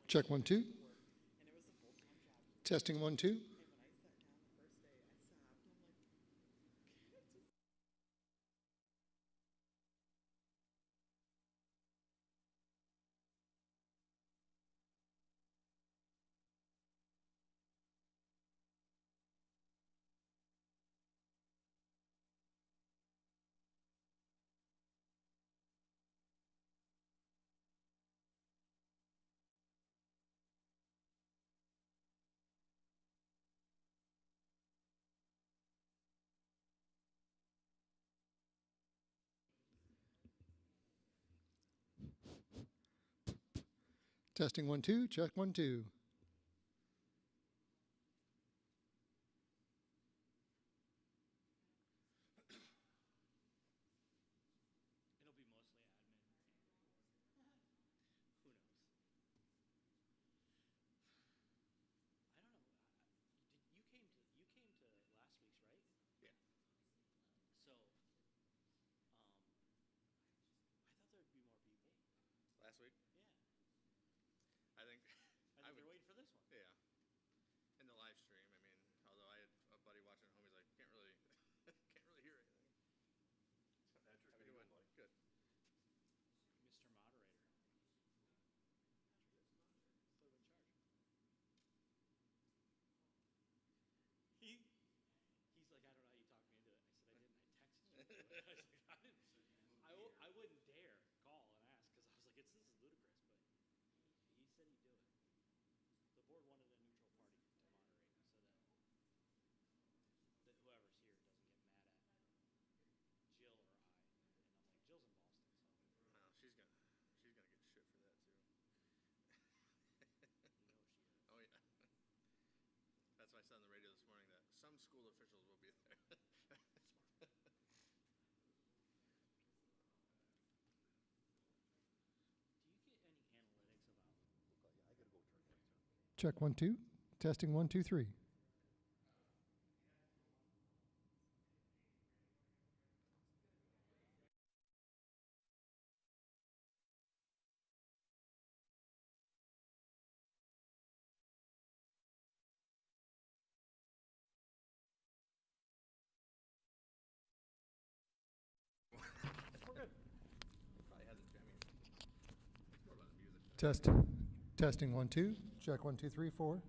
Check 1 2. Testing 1 2. Testing 1 2. Check 1 2. It'll be mostly admin. Who knows? I don't know. You came to last week's, right? Yeah. So, I thought there'd be more people. Last week? Yeah. I think I think they're waiting for this one. yeah. In the live stream, I mean, although I had a buddy watching at home, he's like, can't really can't really hear anything. Patrick, How how you you doing? doing, buddy? Good. Mr. Moderator. Put him in charge. He he's like, I don't know how you talked me into it. I said I didn't. I texted you. I was like, I didn't. I wouldn't dare call and ask because I was like, this is ludicrous. But he said he'd do it. The board wanted a neutral party to moderate so that whoever's here doesn't get mad at Jill or I. And I'm like, Jill's in Boston, so Well, she's gonna get shit for that too. you know she is. Oh yeah. That's why I said on the radio this morning that some school officials will be there. Smart. Do you get any analytics about? Yeah, I gotta go turn right too. Check 1 2. Testing 1 2 3. We're good. Probably has it jamming. It's more about the music. Testing 1 2. Check 1 2 3 4.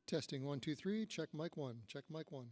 Testing 1 2 3. Check mic 1. Check mic 1.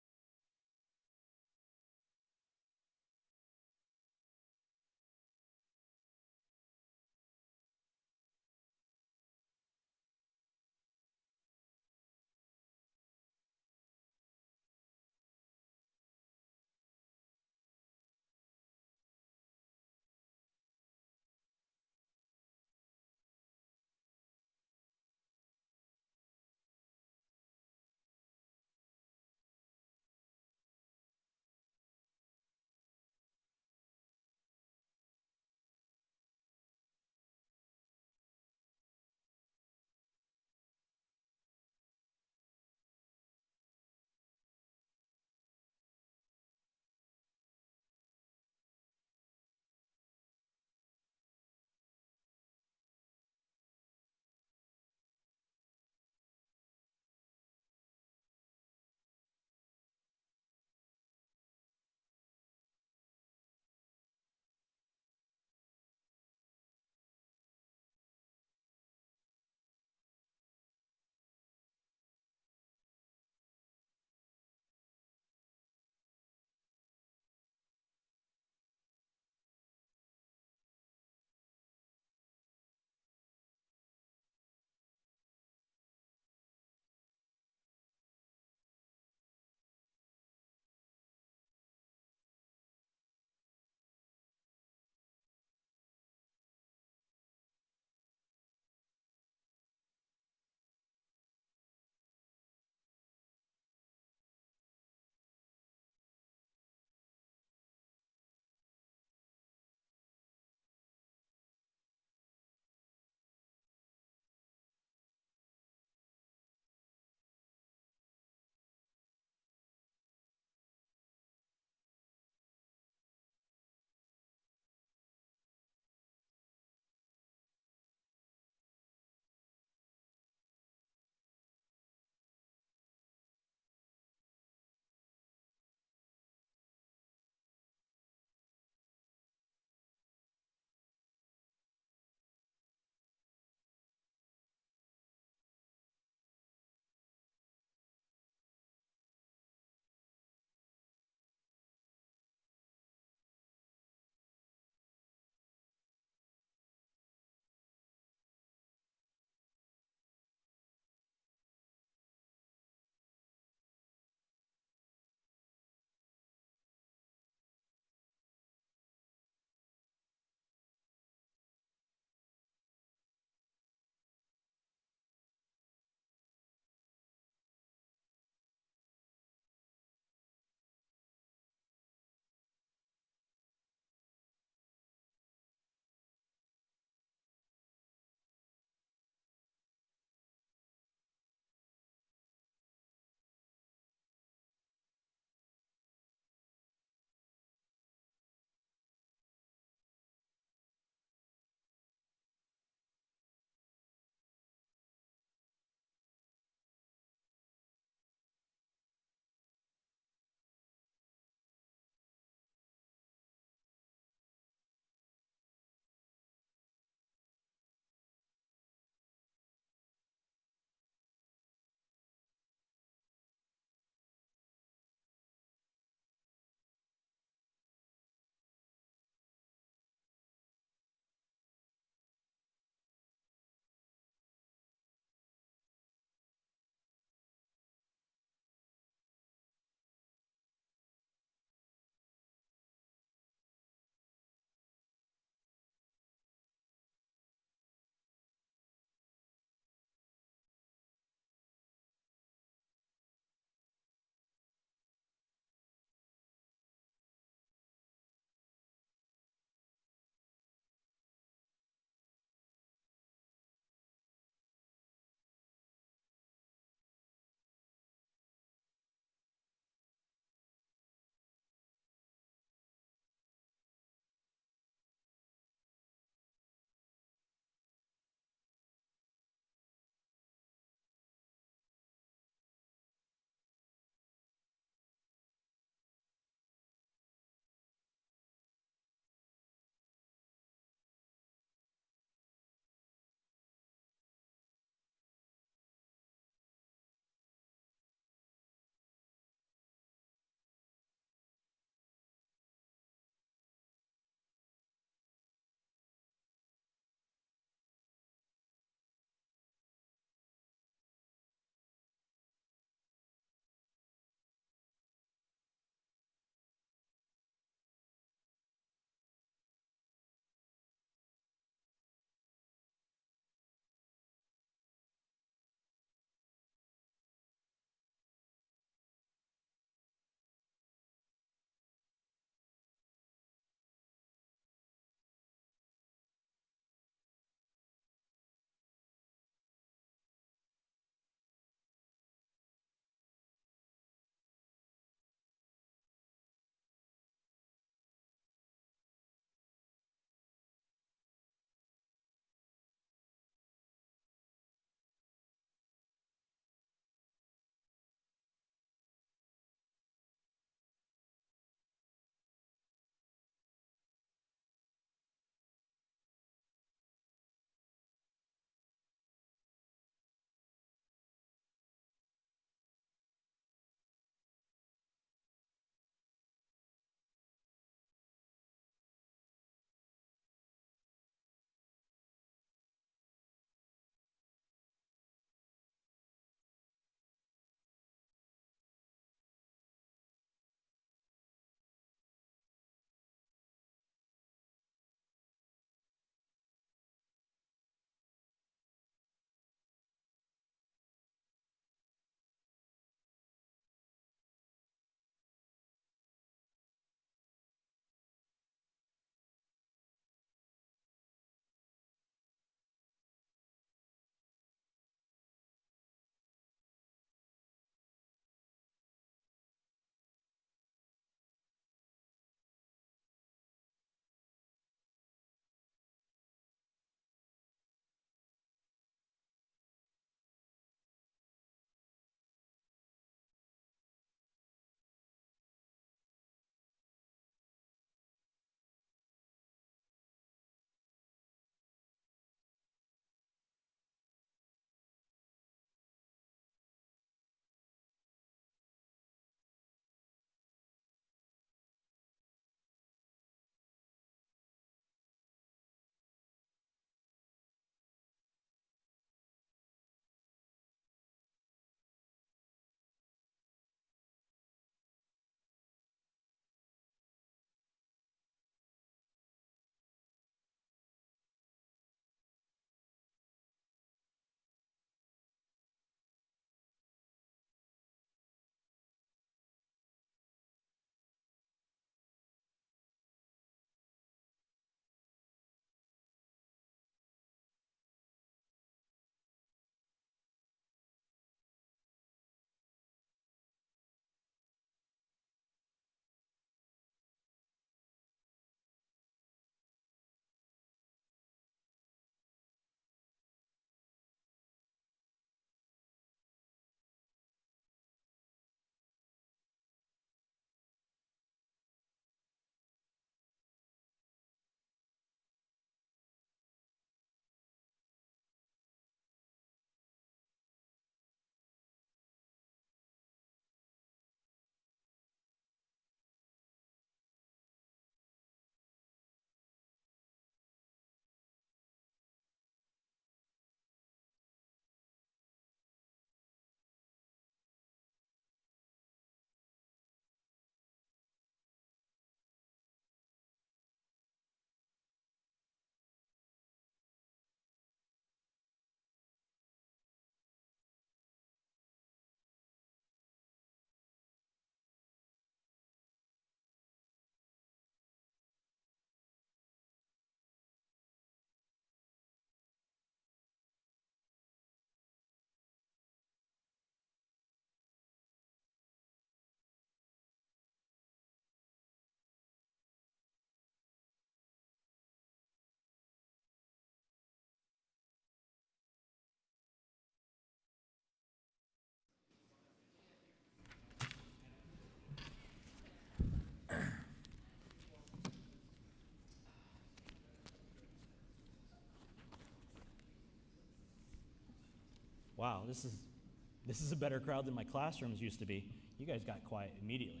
Wow, this is a better crowd than my classrooms used to be. You guys got quiet immediately.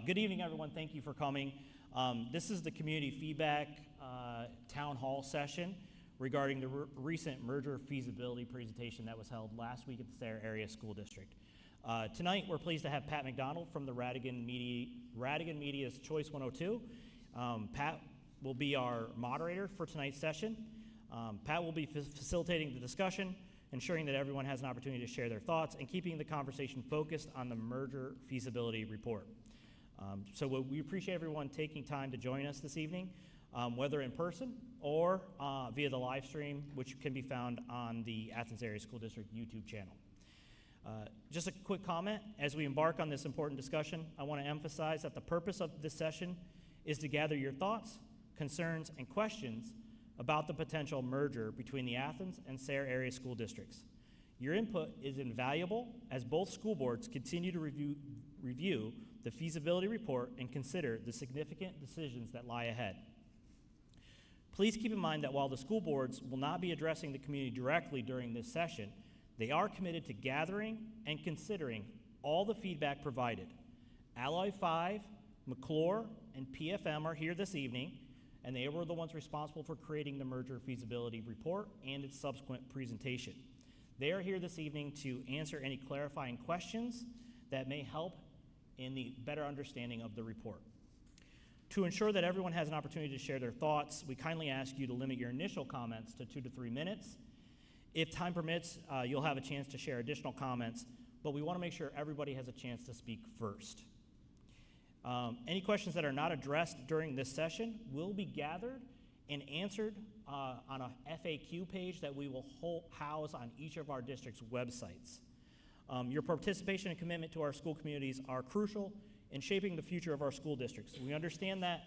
Good evening, everyone. Thank you for coming. This is the community feedback town hall session regarding the recent merger feasibility presentation that was held last week at the Sayre Area School District. Tonight, we're pleased to have Pat McDonald from the Radigan Media's Choice 102. Pat will be our moderator for tonight's session. Pat will be facilitating the discussion, ensuring that everyone has an opportunity to share their thoughts, and keeping the conversation focused on the merger feasibility report. So we appreciate everyone taking time to join us this evening, whether in person or via the live stream, which can be found on the Athens Area School District YouTube channel. Just a quick comment, as we embark on this important discussion, I want to emphasize that the purpose of this session is to gather your thoughts, concerns, and questions about the potential merger between the Athens and Sayre area school districts. Your input is invaluable as both school boards continue to review the feasibility report and consider the significant decisions that lie ahead. Please keep in mind that while the school boards will not be addressing the community directly during this session, they are committed to gathering and considering all the feedback provided. Alloy 5, McClure, and PFM are here this evening, and they were the ones responsible for creating the merger feasibility report and its subsequent presentation. They are here this evening to answer any clarifying questions that may help in the better understanding of the report. To ensure that everyone has an opportunity to share their thoughts, we kindly ask you to limit your initial comments to 2 to 3 minutes. If time permits, you'll have a chance to share additional comments, but we want to make sure everybody has a chance to speak first. Any questions that are not addressed during this session will be gathered and answered on a FAQ page that we will house on each of our district's websites. Your participation and commitment to our school communities are crucial in shaping the future of our school districts. We understand that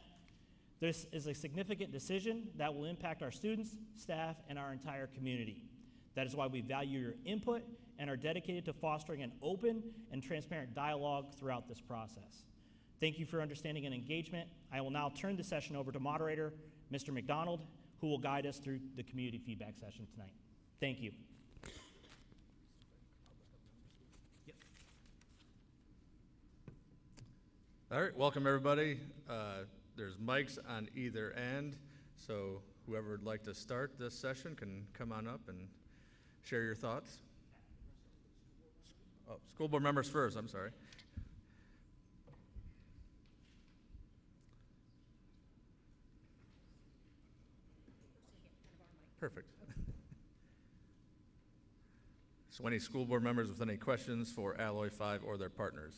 this is a significant decision that will impact our students, staff, and our entire community. That is why we value your input and are dedicated to fostering an open and transparent dialogue throughout this process. Thank you for understanding and engagement. I will now turn the session over to moderator, Mr. McDonald, who will guide us through the community feedback session tonight. Thank you. Yep. All right, welcome everybody. There's mics on either end, so whoever would like to start this session can come on up and share your thoughts. Oh, school board members first, I'm sorry. Perfect. So any school board members with any questions for Alloy 5 or their partners?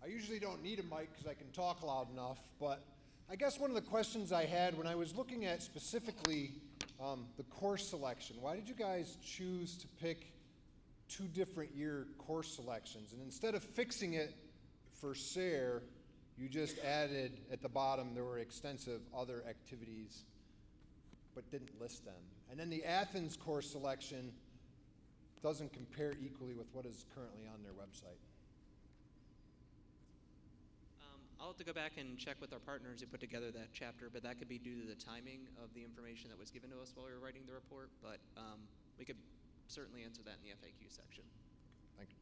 I usually don't need a mic because I can talk loud enough, but I guess one of the questions I had when I was looking at specifically the course selection, why did you guys choose to pick 2 different year course selections? And instead of fixing it for Sayre, you just added at the bottom there were extensive other activities but didn't list them. And then the Athens course selection doesn't compare equally with what is currently on their website. I'll have to go back and check with our partners who put together that chapter, but that could be due to the timing of the information that was given to us while we were writing the report, but we could certainly answer that in the FAQ section. Thank you.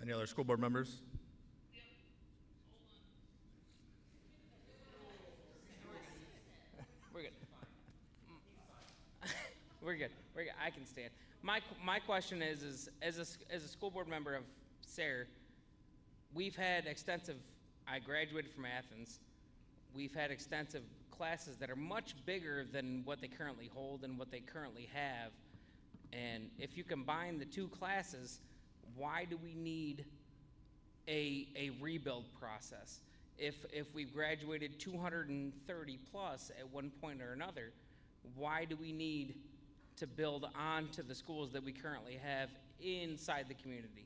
Any other school board members? We're good. We're good. We're good. I can stand. My question is as a school board member of Sayre, we've had extensive. I graduated from Athens. We've had extensive classes that are much bigger than what they currently hold and what they currently have. And if you combine the 2 classes, why do we need a rebuild process? If we've graduated 230 plus at one point or another, why do we need to build on to the schools that we currently have inside the community?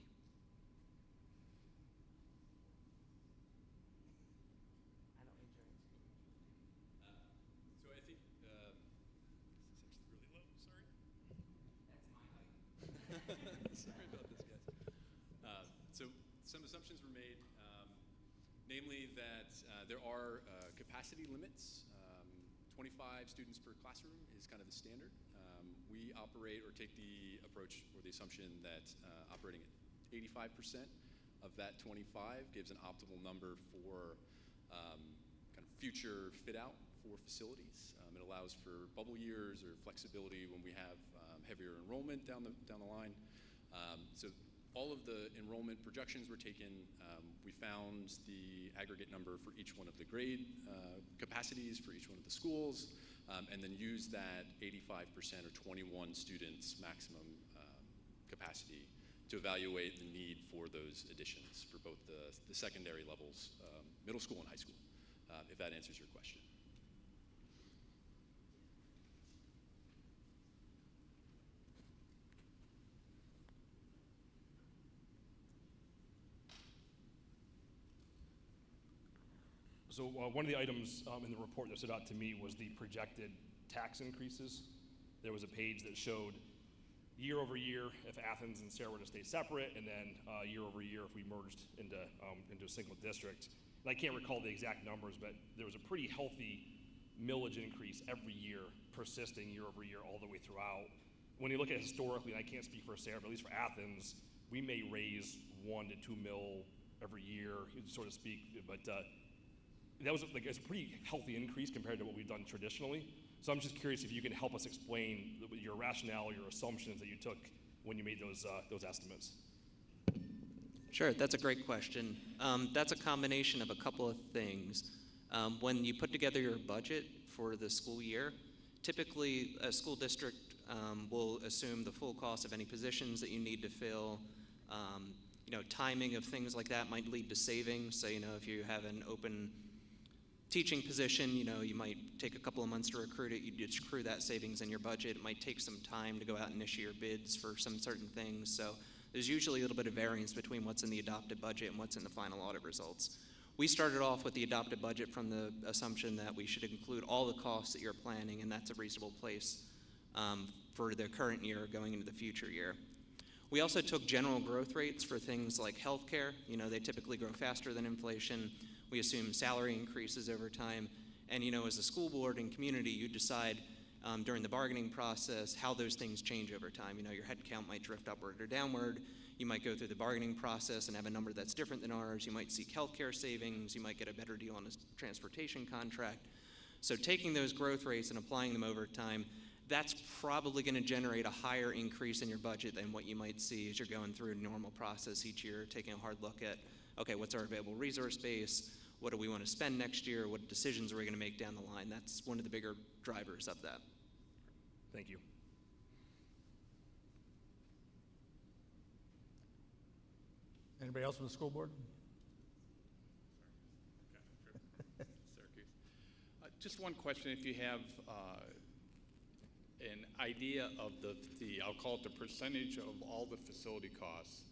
some assumptions were made, namely that there are capacity limits. 25 students per classroom is kind of the standard. We operate or take the approach or the assumption that operating at 85% of that 25 gives an optimal number for kind of future fit out for facilities. It allows for bubble years or flexibility when we have heavier enrollment down the line. So all of the enrollment projections were taken. We found the aggregate number for each one of the grade capacities for each one of the schools, and then used that 85% or 21 students maximum capacity to evaluate the need for those additions for both the secondary levels, middle school and high school, if that answers your question. So one of the items in the report that stood out to me was the projected tax increases. There was a page that showed year over year if Athens and Sayre were to stay separate, and then year over year if we merged into a single district. And I can't recall the exact numbers, but there was a pretty healthy millage increase every year, persisting year over year all the way throughout. When you look at it historically, and I can't speak for Sayre, but at least for Athens, we may raise 1 to 2 mil every year, so to speak, but that was like, it's a pretty healthy increase compared to what we've done traditionally. So I'm just curious if you can help us explain your rationale, your assumptions that you took when you made those estimates. Sure, that's a great question. That's a combination of a couple of things. When you put together your budget for the school year, typically a school district will assume the full cost of any positions that you need to fill. Timing of things like that might lead to savings. So, if you have an open teaching position, you might take a couple of months to recruit it. You accrue that savings in your budget. It might take some time to go out and issue your bids for some certain things. So there's usually a little bit of variance between what's in the adopted budget and what's in the final audit results. We started off with the adopted budget from the assumption that we should include all the costs that you're planning, and that's a reasonable place for the current year going into the future year. We also took general growth rates for things like healthcare. They typically grow faster than inflation. We assume salary increases over time. And, as a school board and community, you decide during the bargaining process how those things change over time. Your head count might drift upward or downward. You might go through the bargaining process and have a number that's different than ours. You might seek healthcare savings. You might get a better deal on a transportation contract. So taking those growth rates and applying them over time, that's probably going to generate a higher increase in your budget than what you might see as you're going through a normal process each year, taking a hard look at, okay, what's our available resource base? What do we want to spend next year? What decisions are we going to make down the line? That's one of the bigger drivers of that. Thank you. Anybody else from the school board? Syracuse. Just one question, if you have an idea of the, I'll call it the percentage of all the facility costs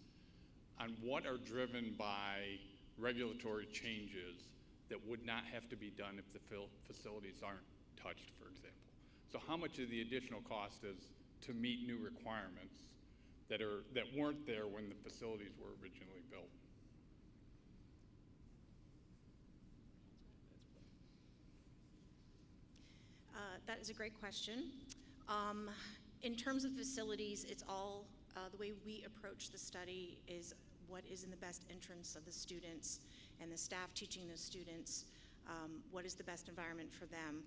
on what are driven by regulatory changes that would not have to be done if the facilities aren't touched, for example. So how much of the additional cost is to meet new requirements that weren't there when the facilities were originally built? That is a great question. In terms of facilities, it's all, the way we approach the study is what is in the best interest of the students and the staff teaching those students, what is the best environment for them.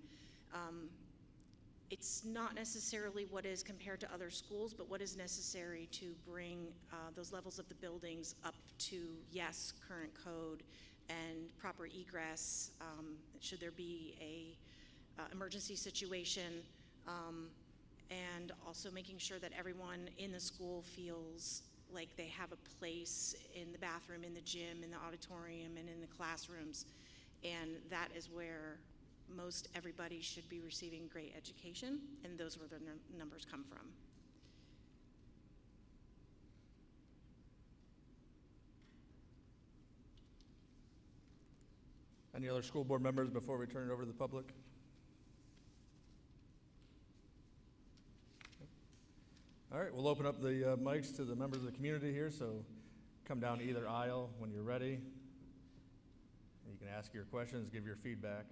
It's not necessarily what is compared to other schools, but what is necessary to bring those levels of the buildings up to, yes, current code and proper egress, should there be a emergency situation, and also making sure that everyone in the school feels like they have a place in the bathroom, in the gym, in the auditorium, and in the classrooms. And that is where most everybody should be receiving great education, and those where the numbers come from. Any other school board members before we turn it over to the public? All right, we'll open up the mics to the members of the community here. So come down either aisle when you're ready. You can ask your questions, give your feedback.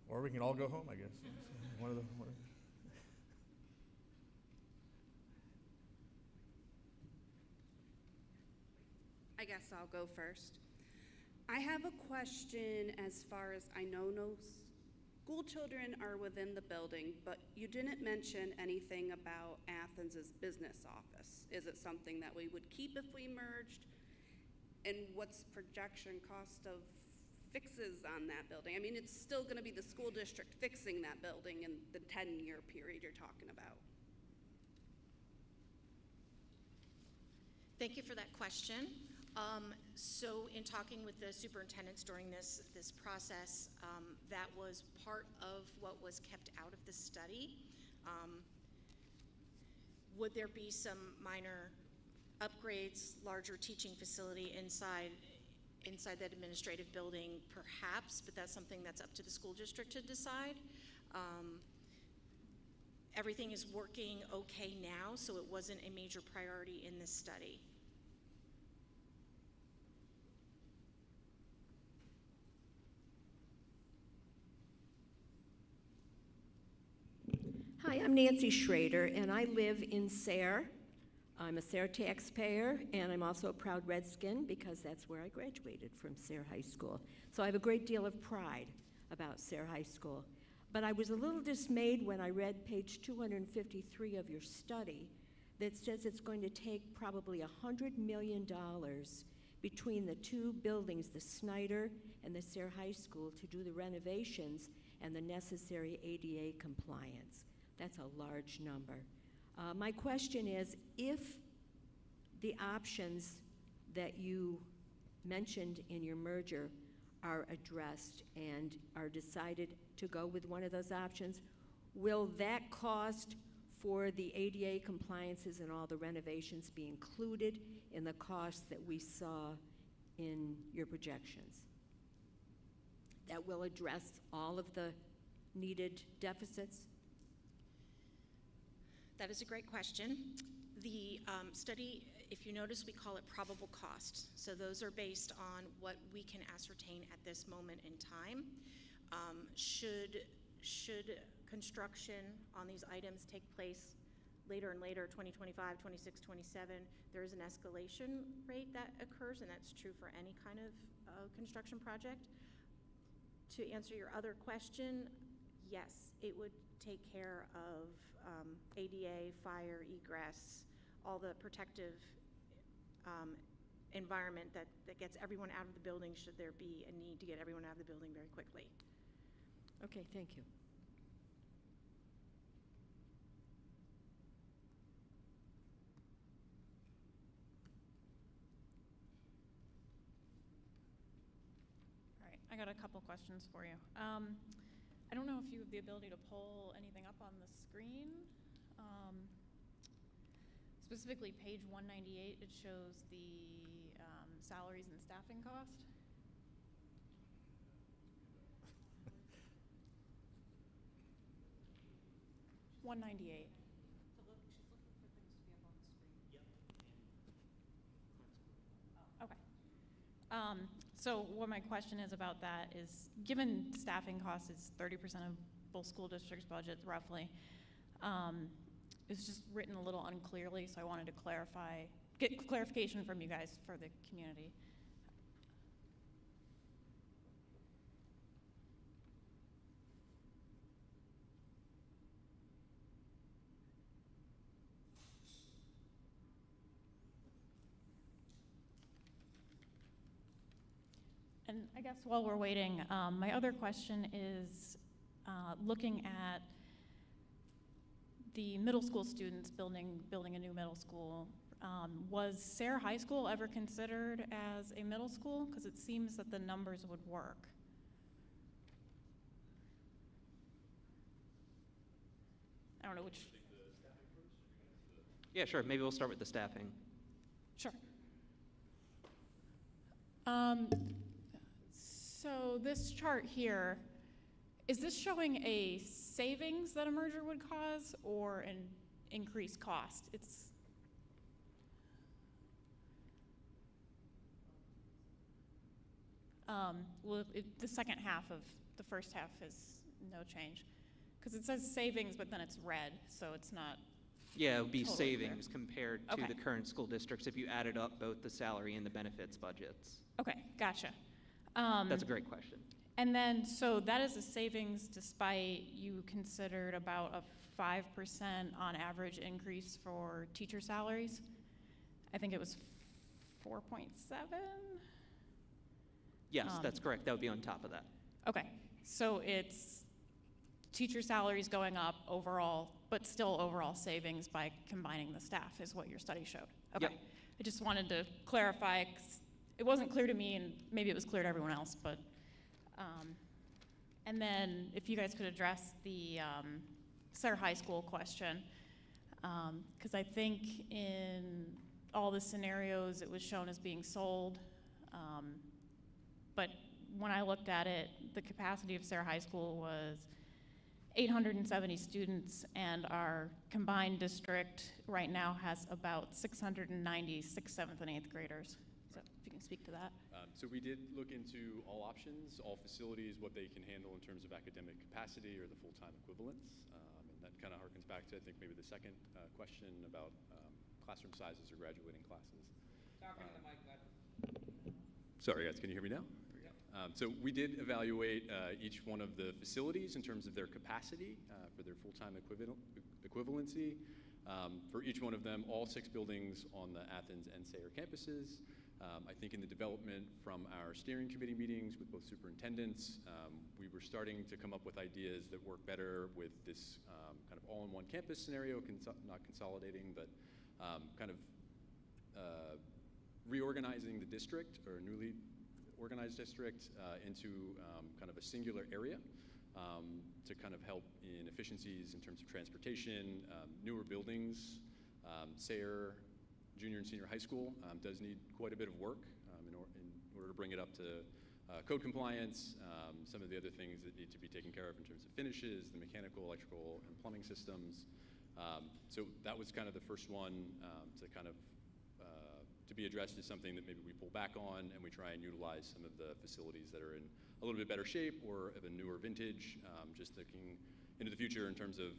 Or we can all go home, I guess. One of the. I guess I'll go first. I have a question as far as I know no school children are within the building, but you didn't mention anything about Athens's business office. Is it something that we would keep if we merged? And what's projection cost of fixes on that building? I mean, it's still gonna be the school district fixing that building in the 10-year period you're talking about. Thank you for that question. So in talking with the superintendents during this process, that was part of what was kept out of the study. Would there be some minor upgrades, larger teaching facility inside that administrative building? Perhaps, but that's something that's up to the school district to decide. Everything is working okay now, so it wasn't a major priority in this study. Hi, I'm Nancy Schrader, and I live in Sayre. I'm a Sayre taxpayer, and I'm also a proud Redskin because that's where I graduated from Sayre High School. So I have a great deal of pride about Sayre High School. But I was a little dismayed when I read page 253 of your study that says it's going to take probably $100 million between the two buildings, the Snyder and the Sayre High School, to do the renovations and the necessary ADA compliance. That's a large number. My question is, if the options that you mentioned in your merger are addressed and are decided to go with one of those options, will that cost for the ADA compliances and all the renovations be included in the costs that we saw in your projections? That will address all of the needed deficits? That is a great question. The study, if you notice, we call it probable cost. So those are based on what we can ascertain at this moment in time. Should construction on these items take place later and later, 2025, 26, 27, there is an escalation rate that occurs, and that's true for any kind of construction project. To answer your other question, yes, it would take care of ADA, fire, egress, all the protective environment that gets everyone out of the building should there be a need to get everyone out of the building very quickly. Okay, thank you. All right, I got a couple questions for you. I don't know if you have the ability to pull anything up on the screen. Specifically, page 198, it shows the salaries and staffing cost. $198. Okay. So what my question is about that is, given staffing costs is 30% of both school districts' budgets, roughly, it's just written a little unclearly, so I wanted to get clarification from you guys for the community. And I guess while we're waiting, my other question is looking at the middle school students building a new middle school. Was Sayre High School ever considered as a middle school? Because it seems that the numbers would work. I don't know which. Yeah, sure. Maybe we'll start with the staffing. Sure. So this chart here, Is this showing a savings that a merger would cause or an increased cost? Well, the second half of the first half is no change. Because it says savings, but then it's red, so it's not. Yeah, it would be Totally clear. savings compared to Okay. the current school districts if you added up both the salary and the benefits budgets. Okay, gotcha. That's a great question. And then, so that is a savings despite you considered about a 5% on average increase for teacher salaries? I think it was 4.7? Yes, that's correct. That would be on top of that. Okay, so it's teacher salaries going up overall, but still overall savings by combining the staff is what your study showed. Okay, Yep. I just wanted to clarify, 'cause it wasn't clear to me, and maybe it was clear to everyone else, but, and then if you guys could address the Sayre High School question, because I think in all the scenarios it was shown as being sold, but when I looked at it, the capacity of Sayre High School was 870 students, and our combined district right now has about 690 6th, 7th, and 8th graders. So if you can speak to that. So we did look into all options, all facilities, what they can handle in terms of academic capacity or the full-time equivalents. And that kind of harkens back to, I think, maybe the second question about classroom sizes or graduating classes. Talking to the mic, bud. Sorry, guys, can you hear me now? So we did evaluate each one of the facilities in terms of their capacity for their full-time equivalency. For each one of them, all 6 buildings on the Athens and Sayre campuses. I think in the development from our steering committee meetings with both superintendents, we were starting to come up with ideas that work better with this kind of all-in-one campus scenario, not consolidating, but kind of reorganizing the district or newly organized district into kind of a singular area to kind of help in efficiencies in terms of transportation, newer buildings. Sayre Junior and Senior High School does need quite a bit of work in order to bring it up to code compliance, some of the other things that need to be taken care of in terms of finishes, the mechanical, electrical, and plumbing systems. So that was kind of the first one to kind of to be addressed as something that maybe we pull back on and we try and utilize some of the facilities that are in a little bit better shape or of a newer vintage, just looking into the future in terms of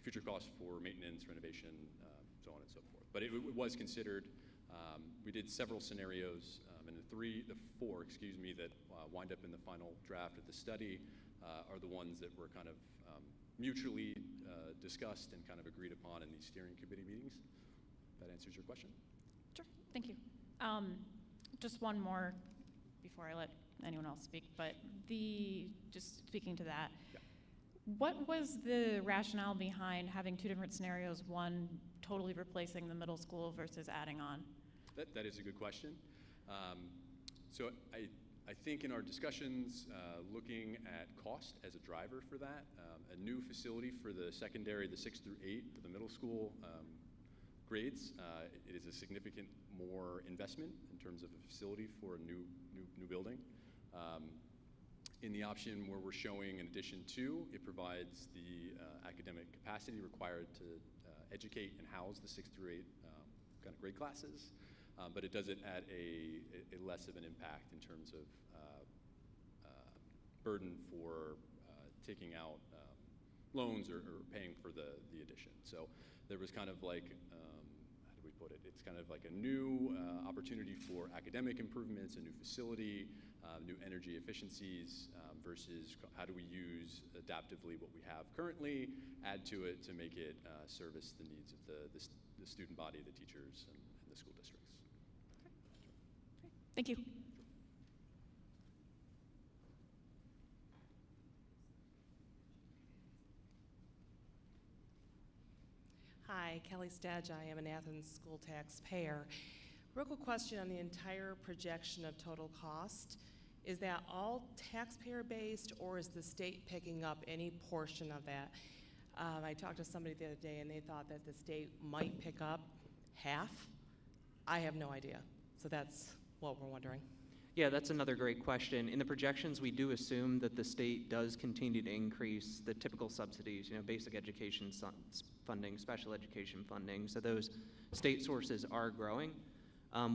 future costs for maintenance, renovation, so on and so forth. But it was considered. We did several scenarios, and the four, that wind up in the final draft of the study are the ones that were kind of mutually discussed and kind of agreed upon in these steering committee meetings. That answers your question? Sure, thank you. Just one more before I let anyone else speak, but just speaking to that, yeah. What was the rationale behind having 2 different scenarios, one totally replacing the middle school versus adding on? That is a good question. So I think in our discussions, looking at cost as a driver for that, a new facility for the secondary, the 6th through 8th, for the middle school grades, it is a significant more investment in terms of a facility for a new building. In the option where we're showing in addition to, it provides the academic capacity required to educate and house the 6th through 8 kind of grade classes, but it does it at a less of an impact in terms of burden for taking out loans or paying for the addition. So there was kind of like, how do we put it? It's kind of like a new opportunity for academic improvements, a new facility, new energy efficiencies, versus how do we use adaptively what we have currently, add to it to make it service the needs of the student body, the teachers, and the school districts. Okay. Thank you. Hi, Kelly Stadge. I am an Athens school taxpayer. Real quick question on the entire projection of total cost. Is that all taxpayer-based, or is the state picking up any portion of that? I talked to somebody the other day, and they thought that the state might pick up half. I have no idea. So that's what we're wondering. Yeah, that's another great question. In the projections, we do assume that the state does continue to increase the typical subsidies, basic education funding, special education funding. So those state sources are growing.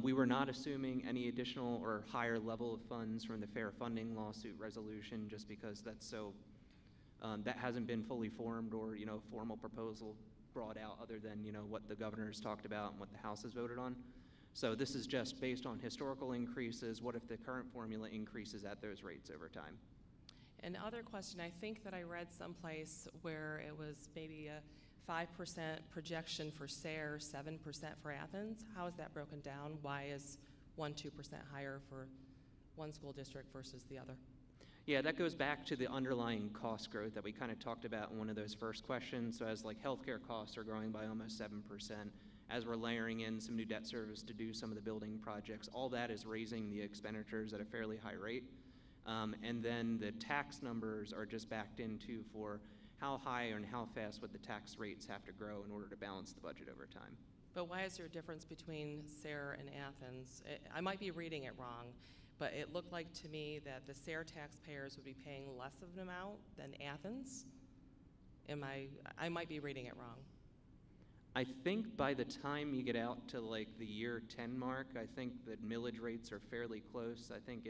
We were not assuming any additional or higher level of funds from the fair funding lawsuit resolution, just because that's so, that hasn't been fully formed or, formal proposal brought out other than, what the governor's talked about and what the House has voted on. So this is just based on historical increases. What if the current formula increases at those rates over time? Another question, I think that I read someplace where it was maybe a 5% projection for Sayre, 7% for Athens. How is that broken down? Why is 1-2% higher for one school district versus the other? Yeah, that goes back to the underlying cost growth that we kind of talked about in one of those first questions. So as healthcare costs are growing by almost 7%, as we're layering in some new debt service to do some of the building projects, all that is raising the expenditures at a fairly high rate. And then the tax numbers are just backed into for how high and how fast would the tax rates have to grow in order to balance the budget over time. But why is there a difference between Sayre and Athens? I might be reading it wrong, but it looked like to me that the Sayre taxpayers would be paying less of an amount than Athens. I might be reading it wrong. I think by the time you get out to the year 10 mark, I think that millage rates are fairly close. I think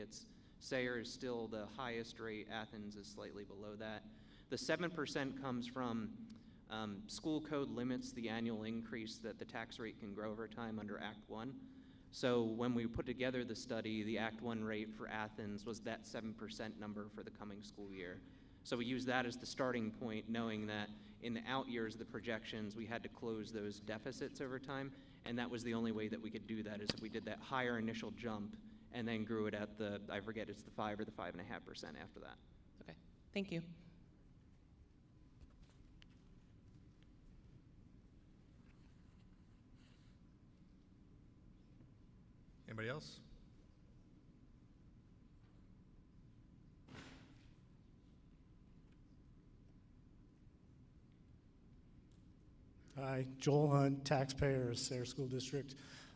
Sayre is still the highest rate. Athens is slightly below that. The 7% comes from school code limits the annual increase that the tax rate can grow over time under Act 1. So when we put together the study, the Act 1 rate for Athens was that 7% number for the coming school year. So we use that as the starting point, knowing that in the out years of the projections, we had to close those deficits over time, and that was the only way that we could do that, is if we did that higher initial jump and then grew it at I forget, it's the 5 or the 5.5% after that. Okay, thank you. Anybody else? Hi, Joel Hunt, taxpayer, Sayre School District.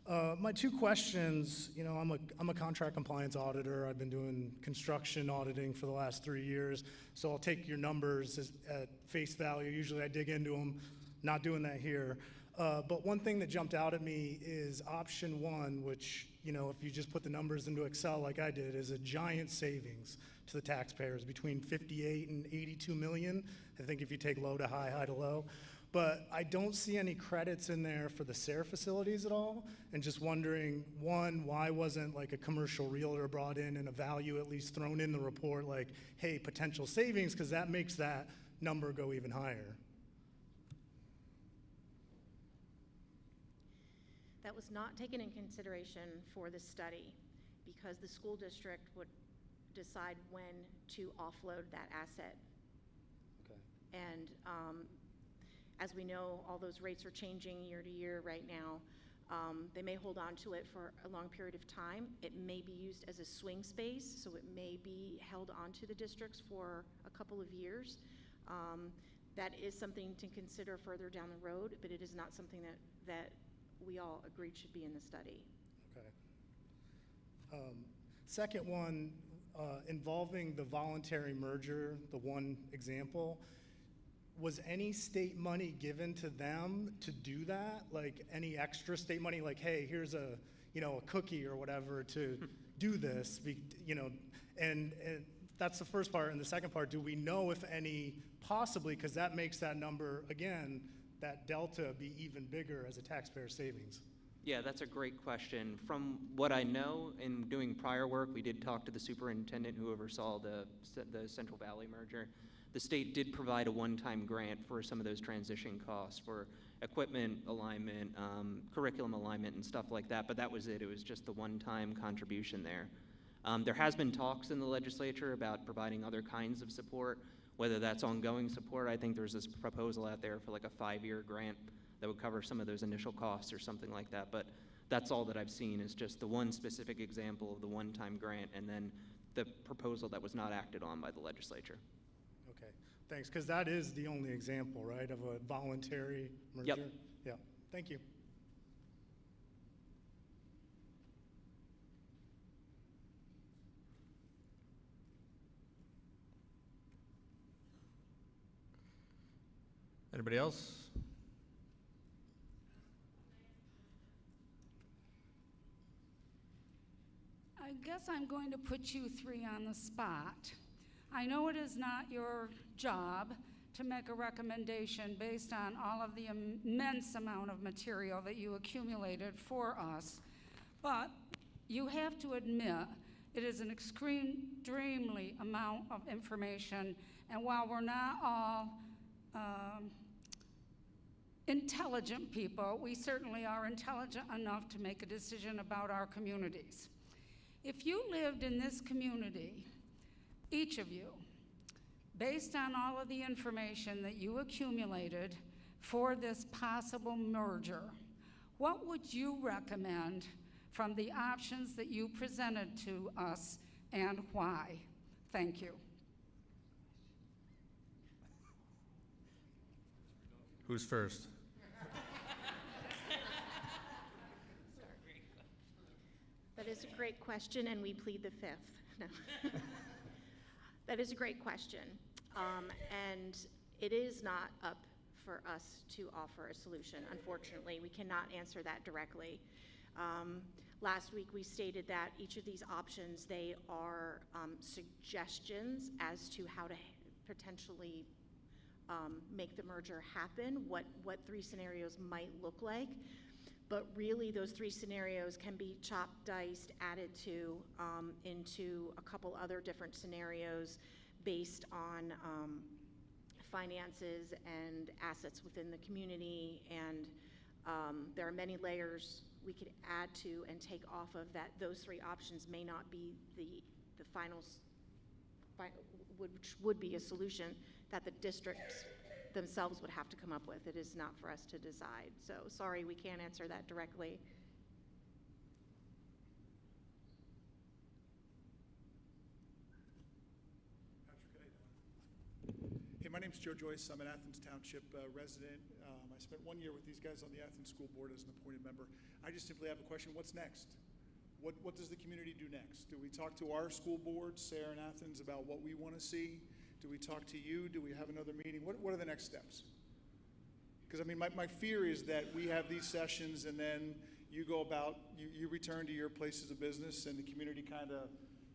My two questions, I'm a contract compliance auditor. I've been doing construction auditing for the last 3 years, so I'll take your numbers at face value. Usually I dig into them, not doing that here. But one thing that jumped out at me is option 1, which, if you just put the numbers into Excel like I did, is a giant savings to the taxpayers, between 58 and 82 million. I think if you take low to high, high to low. But I don't see any credits in there for the Sayre facilities at all, and just wondering, one, why wasn't a commercial realtor brought in and a value at least thrown in the report, hey, potential savings, because that makes that number go even higher. That was not taken in consideration for the study because the school district would decide when to offload that asset. Okay. And as we know, all those rates are changing year to year right now. They may hold on to it for a long period of time. It may be used as a swing space, so it may be held onto the districts for a couple of years. That is something to consider further down the road, but it is not something that we all agreed should be in the study. Okay. Second one, involving the voluntary merger, the one example, was any state money given to them to do that? Any extra state money, hey, here's a cookie or whatever to do this, and that's the first part. And the second part, do we know if any possibly, because that makes that number, again, that delta be even bigger as a taxpayer savings? Yeah, that's a great question. From what I know, in doing prior work, we did talk to the superintendent who oversaw the Central Valley merger. The state did provide a one-time grant for some of those transition costs for equipment alignment, curriculum alignment, and stuff like that, but that was it. It was just the one-time contribution there. There has been talks in the legislature about providing other kinds of support, whether that's ongoing support. I think there's this proposal out there for a 5-year grant that would cover some of those initial costs or something like that, but that's all that I've seen is just the one specific example of the one-time grant and then the proposal that was not acted on by the legislature. Okay, thanks, because that is the only example, right, of a voluntary merger? Yep. Yeah, thank you. Anybody else? I guess I'm going to put you three on the spot. I know it is not your job to make a recommendation based on all of the immense amount of material that you accumulated for us, but you have to admit it is an extremely amount of information, and while we're not all intelligent people, we certainly are intelligent enough to make a decision about our communities. If you lived in this community, each of you, based on all of the information that you accumulated for this possible merger, what would you recommend from the options that you presented to us and why? Thank you. Who's first? That is a great question, and we plead the fifth. No. That is a great question, and it is not up for us to offer a solution. Unfortunately, we cannot answer that directly. Last week, we stated that each of these options, they are suggestions as to how to potentially make the merger happen, what three scenarios might look like. But really, those three scenarios can be chopped, diced, added to into a couple other different scenarios based on finances and assets within the community. And there are many layers we could add to and take off of that. Those three options may not be the final, which would be a solution that the districts themselves would have to come up with. It is not for us to decide. So sorry, we can't answer that directly. Hey, my name's Joe Joyce. I'm an Athens Township resident. I spent 1 year with these guys on the Athens School Board as an appointed member. I just simply have a question. What's next? What does the community do next? Do we talk to our school boards, Sayre and Athens, about what we want to see? Do we talk to you? Do we have another meeting? What are the next steps? Because, I mean, my fear is that we have these sessions and then you go about, you return to your places of business and the community kind of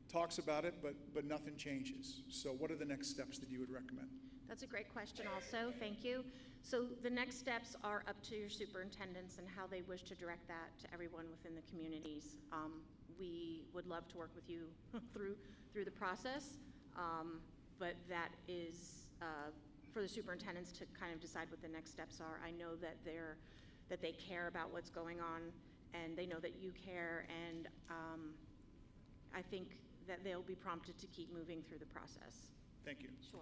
talks about it, but nothing changes. So what are the next steps that you would recommend? That's a great question also, thank you. So the next steps are up to your superintendents and how they wish to direct that to everyone within the communities. We would love to work with you through the process, but that is for the superintendents to kind of decide what the next steps are. I know that they care about what's going on, and they know that you care, and I think that they'll be prompted to keep moving through the process. Thank you. Sure.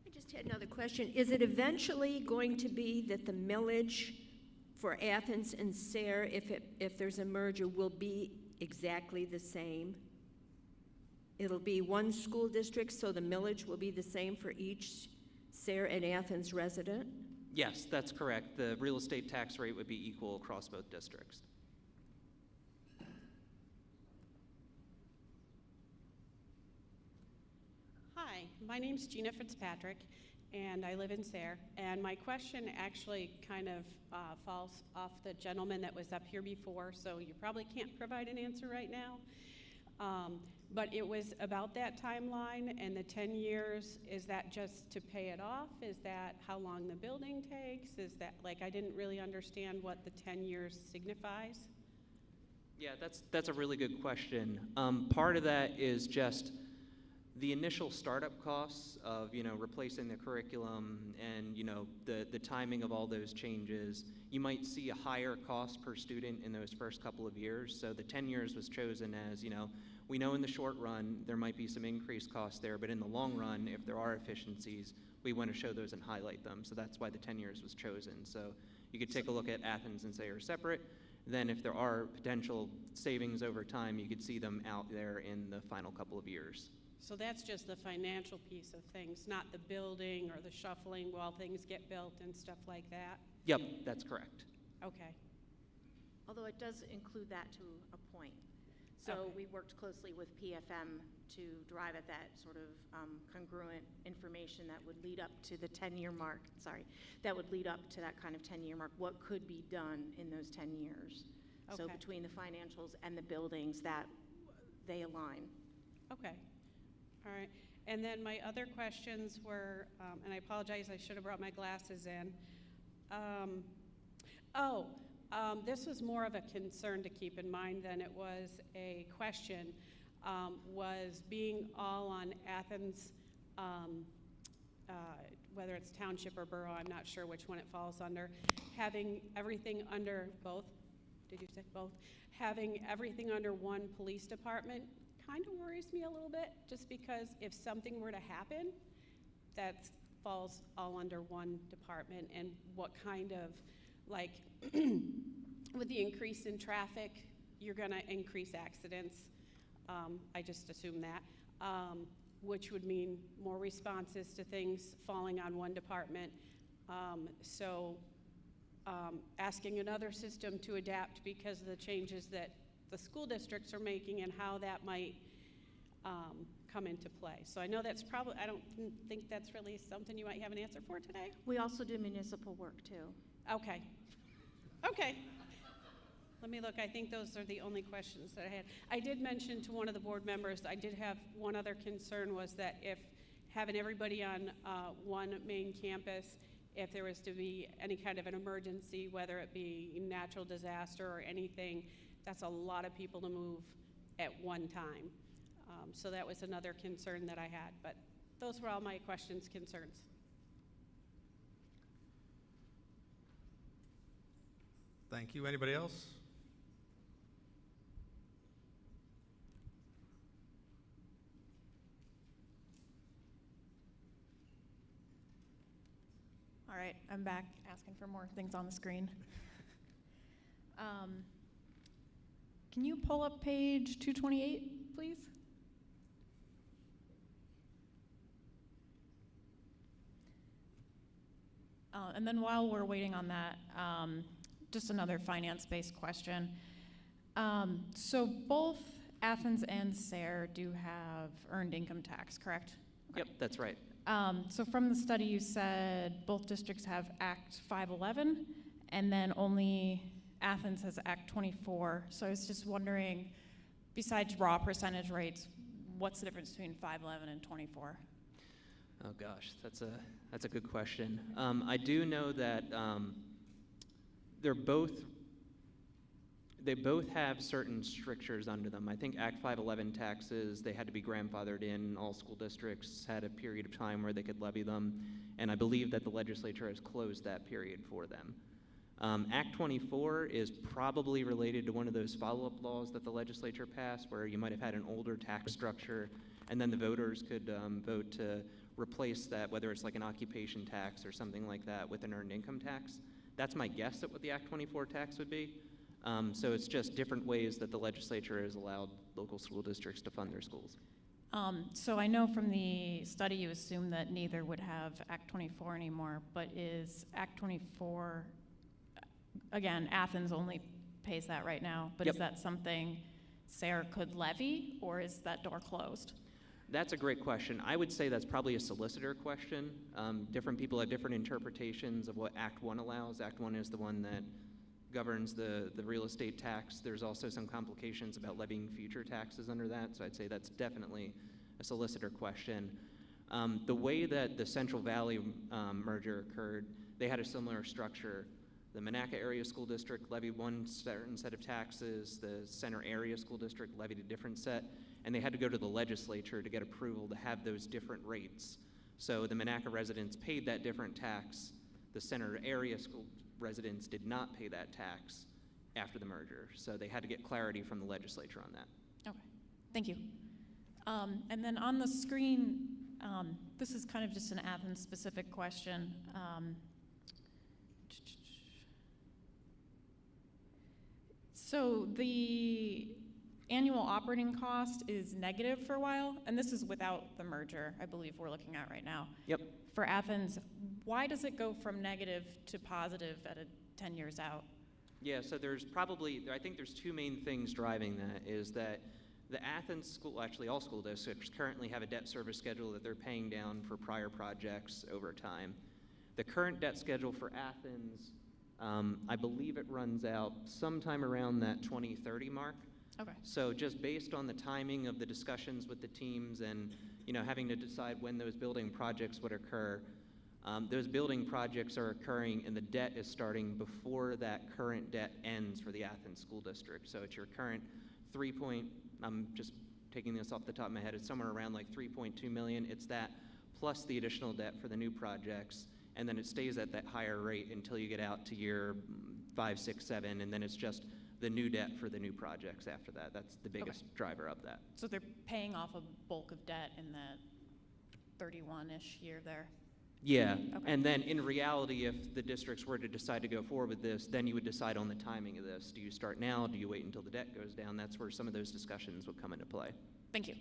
I just had another question. Is it eventually going to be that the millage for Athens and Sayre, if there's a merger, will be exactly the same? It'll be one school district, so the millage will be the same for each Sayre and Athens resident? Yes, that's correct. The real estate tax rate would be equal across both districts. Hi, my name's Gina Fitzpatrick, and I live in Sayre. And my question actually kind of falls off the gentleman that was up here before, so you probably can't provide an answer right now. But it was about that timeline and the 10 years. Is that just to pay it off? Is that how long the building takes? Is that, like, I didn't really understand what the 10 years signifies. Yeah, that's a really good question. Part of that is just the initial startup costs of, replacing the curriculum and, the timing of all those changes. You might see a higher cost per student in those first couple of years. So the 10 years was chosen as, we know in the short run there might be some increased costs there, but in the long run, if there are efficiencies, we want to show those and highlight them. So that's why the 10 years was chosen. So you could take a look at Athens and Sayre separate. Then if there are potential savings over time, you could see them out there in the final couple of years. So that's just the financial piece of things, not the building or the shuffling while things get built and stuff like that? Yep, that's correct. Okay. Although it does include that to a point. So Okay. we worked closely with PFM to drive at that sort of congruent information that would lead up to the 10-year mark, that would lead up to that kind of 10-year mark. What could be done in those 10 years? So Okay. between the financials and the buildings, that they align. Okay. All right. And then my other questions were, and I apologize, I should have brought my glasses in. This was more of a concern to keep in mind than it was a question, was being all on Athens, whether it's township or borough, I'm not sure which one it falls under, having everything under both, did you say both? Having everything under one police department kind of worries me a little bit, just because if something were to happen, that falls all under one department, and what kind of, like, with the increase in traffic, you're going to increase accidents. I just assume that, which would mean more responses to things falling on one department. Asking another system to adapt because of the changes that the school districts are making and how that might come into play. So I know that's probably, I don't think that's really something you might have an answer for today. We also do municipal work too. Okay. Okay. Let me look. I think those are the only questions that I had. I did mention to one of the board members, I did have one other concern, was that if having everybody on one main campus, if there was to be any kind of an emergency, whether it be natural disaster or anything, that's a lot of people to move at one time. So that was another concern that I had. But those were all my questions, concerns. Thank you. Anybody else? All right, I'm back asking for more things on the screen. Can you pull up page 228, please? And then while we're waiting on that, just another finance-based question. So both Athens and Sayre do have earned income tax, correct? Yep, that's right. So from the study, you said both districts have Act 511, and then only Athens has Act 24. So I was just wondering, besides raw percentage rates, what's the difference between 511 and 24? Oh gosh, that's a good question. I do know that they both have certain strictures under them. I think Act 511 taxes, they had to be grandfathered in. All school districts had a period of time where they could levy them, and I believe that the legislature has closed that period for them. Act 24 is probably related to one of those follow-up laws that the legislature passed, where you might have had an older tax structure, and then the voters could vote to replace that, whether it's like an occupation tax or something like that, with an earned income tax. That's my guess at what the Act 24 tax would be. So it's just different ways that the legislature has allowed local school districts to fund their schools. So I know from the study you assume that neither would have Act 24 anymore, but is Act 24, again, Athens only pays that right now, but Yep. Is that something Sayre could levy, or is that door closed? That's a great question. I would say that's probably a solicitor question. Different people have different interpretations of what Act 1 allows. Act 1 is the one that governs the real estate tax. There's also some complications about levying future taxes under that, so I'd say that's definitely a solicitor question. The way that the Central Valley merger occurred, they had a similar structure. The Monaca Area School District levied one certain set of taxes, the Center Area School District levied a different set, and they had to go to the legislature to get approval to have those different rates. So the Monaca residents paid that different tax. The Center Area School residents did not pay that tax after the merger, so they had to get clarity from the legislature on that. Okay, thank you. And then on the screen, this is kind of just an Athens-specific question. So the annual operating cost is negative for a while, and this is without the merger, I believe we're looking at right now. Yep. For Athens, why does it go from negative to positive at 10 years out? Yeah, so I think there's two main things driving that, is that the Athens school, actually all school districts currently have a debt service schedule that they're paying down for prior projects over time. The current debt schedule for Athens, I believe it runs out sometime around that 2030 mark. Okay. So just based on the timing of the discussions with the teams and, having to decide when those building projects would occur, those building projects are occurring and the debt is starting before that current debt ends for the Athens School District. So it's your current I'm just taking this off the top of my head, it's somewhere around like 3.2 million. It's that plus the additional debt for the new projects, and then it stays at that higher rate until you get out to year 5, 6, 7, and then it's just the new debt for the new projects after that. That's the biggest driver of that. So they're paying off a bulk of debt in that 31-ish year there? Yeah, Okay. and then in reality, if the districts were to decide to go forward with this, then you would decide on the timing of this. Do you start now? Do you wait until the debt goes down? That's where some of those discussions would come into play. Thank you.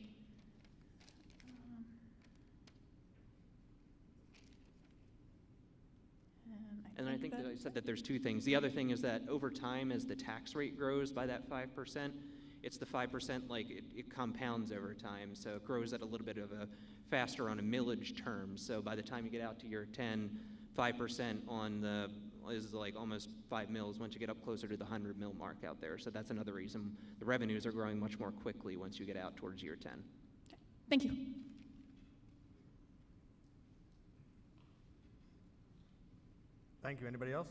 And I think that I said that there's two things. The other thing is that over time, as the tax rate grows by that 5%, it's the 5%, like it compounds over time. So it grows at a little bit of a faster on a millage term. So by the time you get out to year 10, 5% on is like almost 5 mils once you get up closer to the 100 mil mark out there. So that's another reason the revenues are growing much more quickly once you get out towards year 10. Thank you. Thank you. Anybody else?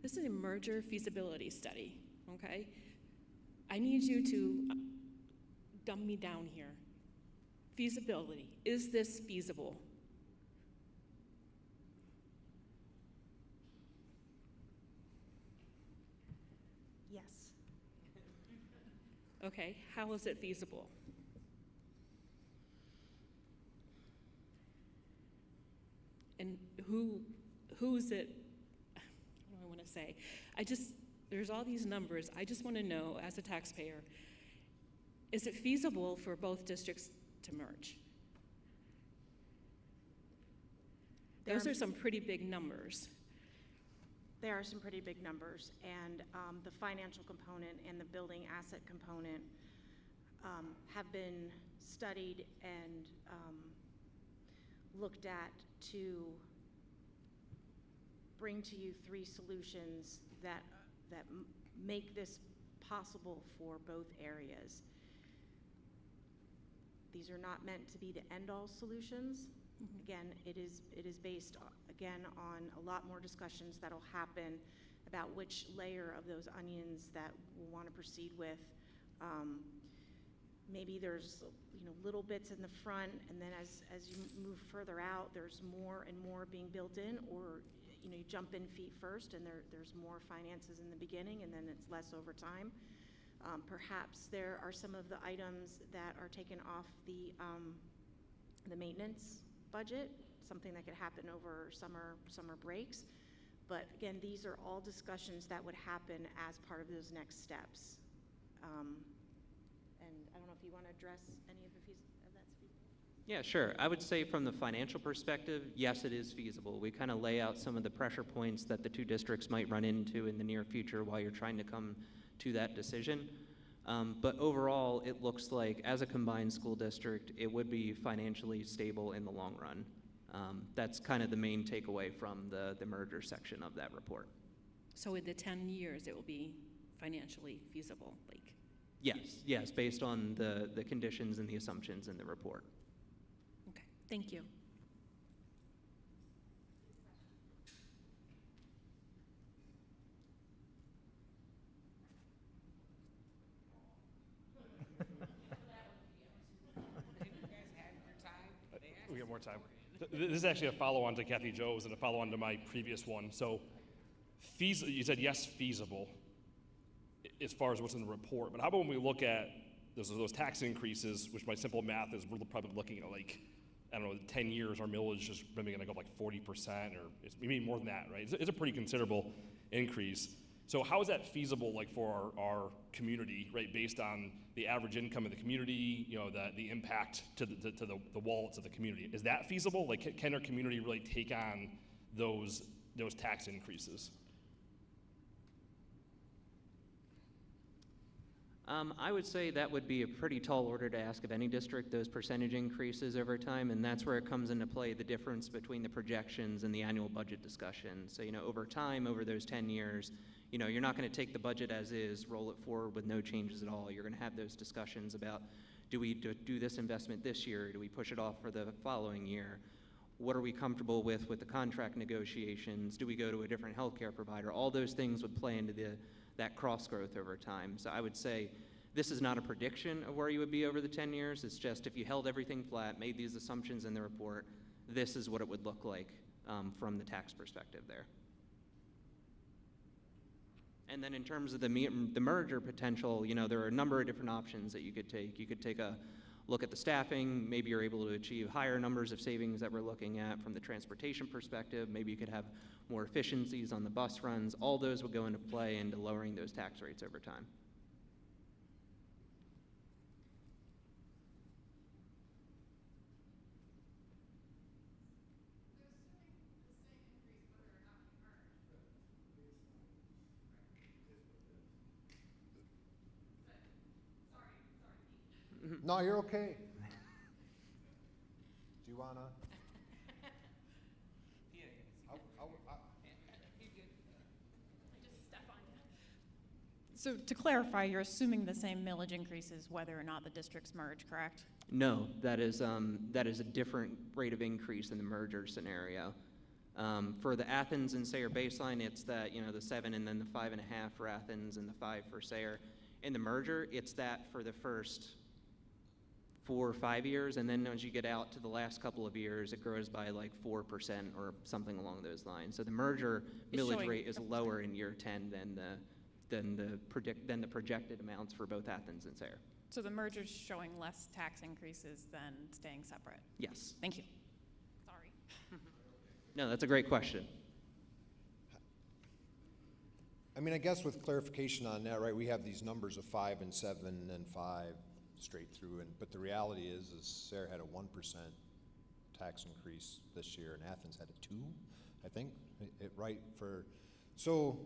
This is a merger feasibility study, okay? I need you to dumb me down here. Feasibility, is this feasible? Yes. Okay, how is it feasible? And who's it, what do I want to say? There's all these numbers. I just want to know, as a taxpayer, is it feasible for both districts to merge? Those are some pretty big numbers. There are some pretty big numbers, and the financial component and the building asset component have been studied and looked at to bring to you 3 solutions that make this possible for both areas. These are not meant to be the end-all solutions. Again, it is based, again, on a lot more discussions that'll happen about which layer of those onions that we'll want to proceed with. Maybe there's little bits in the front, and then as you move further out, there's more and more being built in, or you jump in feet first, and there's more finances in the beginning, and then it's less over time. Perhaps there are some of the items that are taken off the maintenance budget, something that could happen over summer breaks. But again, these are all discussions that would happen as part of those next steps. And I don't know if you want to address any of that feasibility. Yeah, sure. I would say from the financial perspective, yes, it is feasible. We kind of lay out some of the pressure points that the 2 districts might run into in the near future while you're trying to come to that decision. But overall, it looks like as a combined school district, it would be financially stable in the long run. That's kind of the main takeaway from the merger section of that report. So in the 10 years, it will be financially feasible, like? Yes, based on the conditions and the assumptions in the report. Okay, thank you. We get more time. This is actually a follow-on to Kathy Joe's and a follow-on to my previous one. So, you said yes, feasible, as far as what's in the report. But how about when we look at those tax increases, which my simple math is we're probably looking at like I don't know, 10 years, our millage is maybe gonna go up like 40%, or it's maybe more than that, right? It's a pretty considerable increase. So how is that feasible, like for our community, right? Based on the average income of the community, you know, the impact to the wallets of the community. Is that feasible? Like, can our community really take on those tax increases? I would say that would be a pretty tall order to ask of any district, those percentage increases over time, and that's where it comes into play, the difference between the projections and the annual budget discussion. So, you know, over time, over those 10 years, you know, you're not going to take the budget as is, roll it forward with no changes at all. You're going to have those discussions about, do we do this investment this year? Do we push it off for the following year? What are we comfortable with the contract negotiations? Do we go to a different healthcare provider? All those things would play into that cross growth over time. So I would say this is not a prediction of where you would be over the 10 years. It's just if you held everything flat, made these assumptions in the report, this is what it would look like from the tax perspective there. And then in terms of the merger potential, you know, there are a number of different options that you could take. You could take a look at the staffing. Maybe you're able to achieve higher numbers of savings that we're looking at from the transportation perspective. Maybe you could have more efficiencies on the bus runs. All those would go into play into lowering those tax rates over time. No, you're okay. Do you wanna? So to clarify, you're assuming the same millage increases whether or not the districts merge, correct? No, that is a different rate of increase in the merger scenario. For the Athens and Sayre baseline, it's that, you know, the 7 and then the 5.5 for Athens and the 5 for Sayre. In the merger, it's that for the first 4 or 5 years, and then as you get out to the last couple of years, it grows by like 4% or something along those lines. So the merger millage rate is lower in year 10 than the projected amounts for both Athens and Sayre. So the merger's showing less tax increases than staying separate? Yes. Thank you. Sorry. No, that's a great question. I mean, I guess with clarification on that, right, we have these numbers of 5 and 7 and 5 straight through, but the reality is Sayre had a 1% tax increase this year, and Athens had a 2, I think, so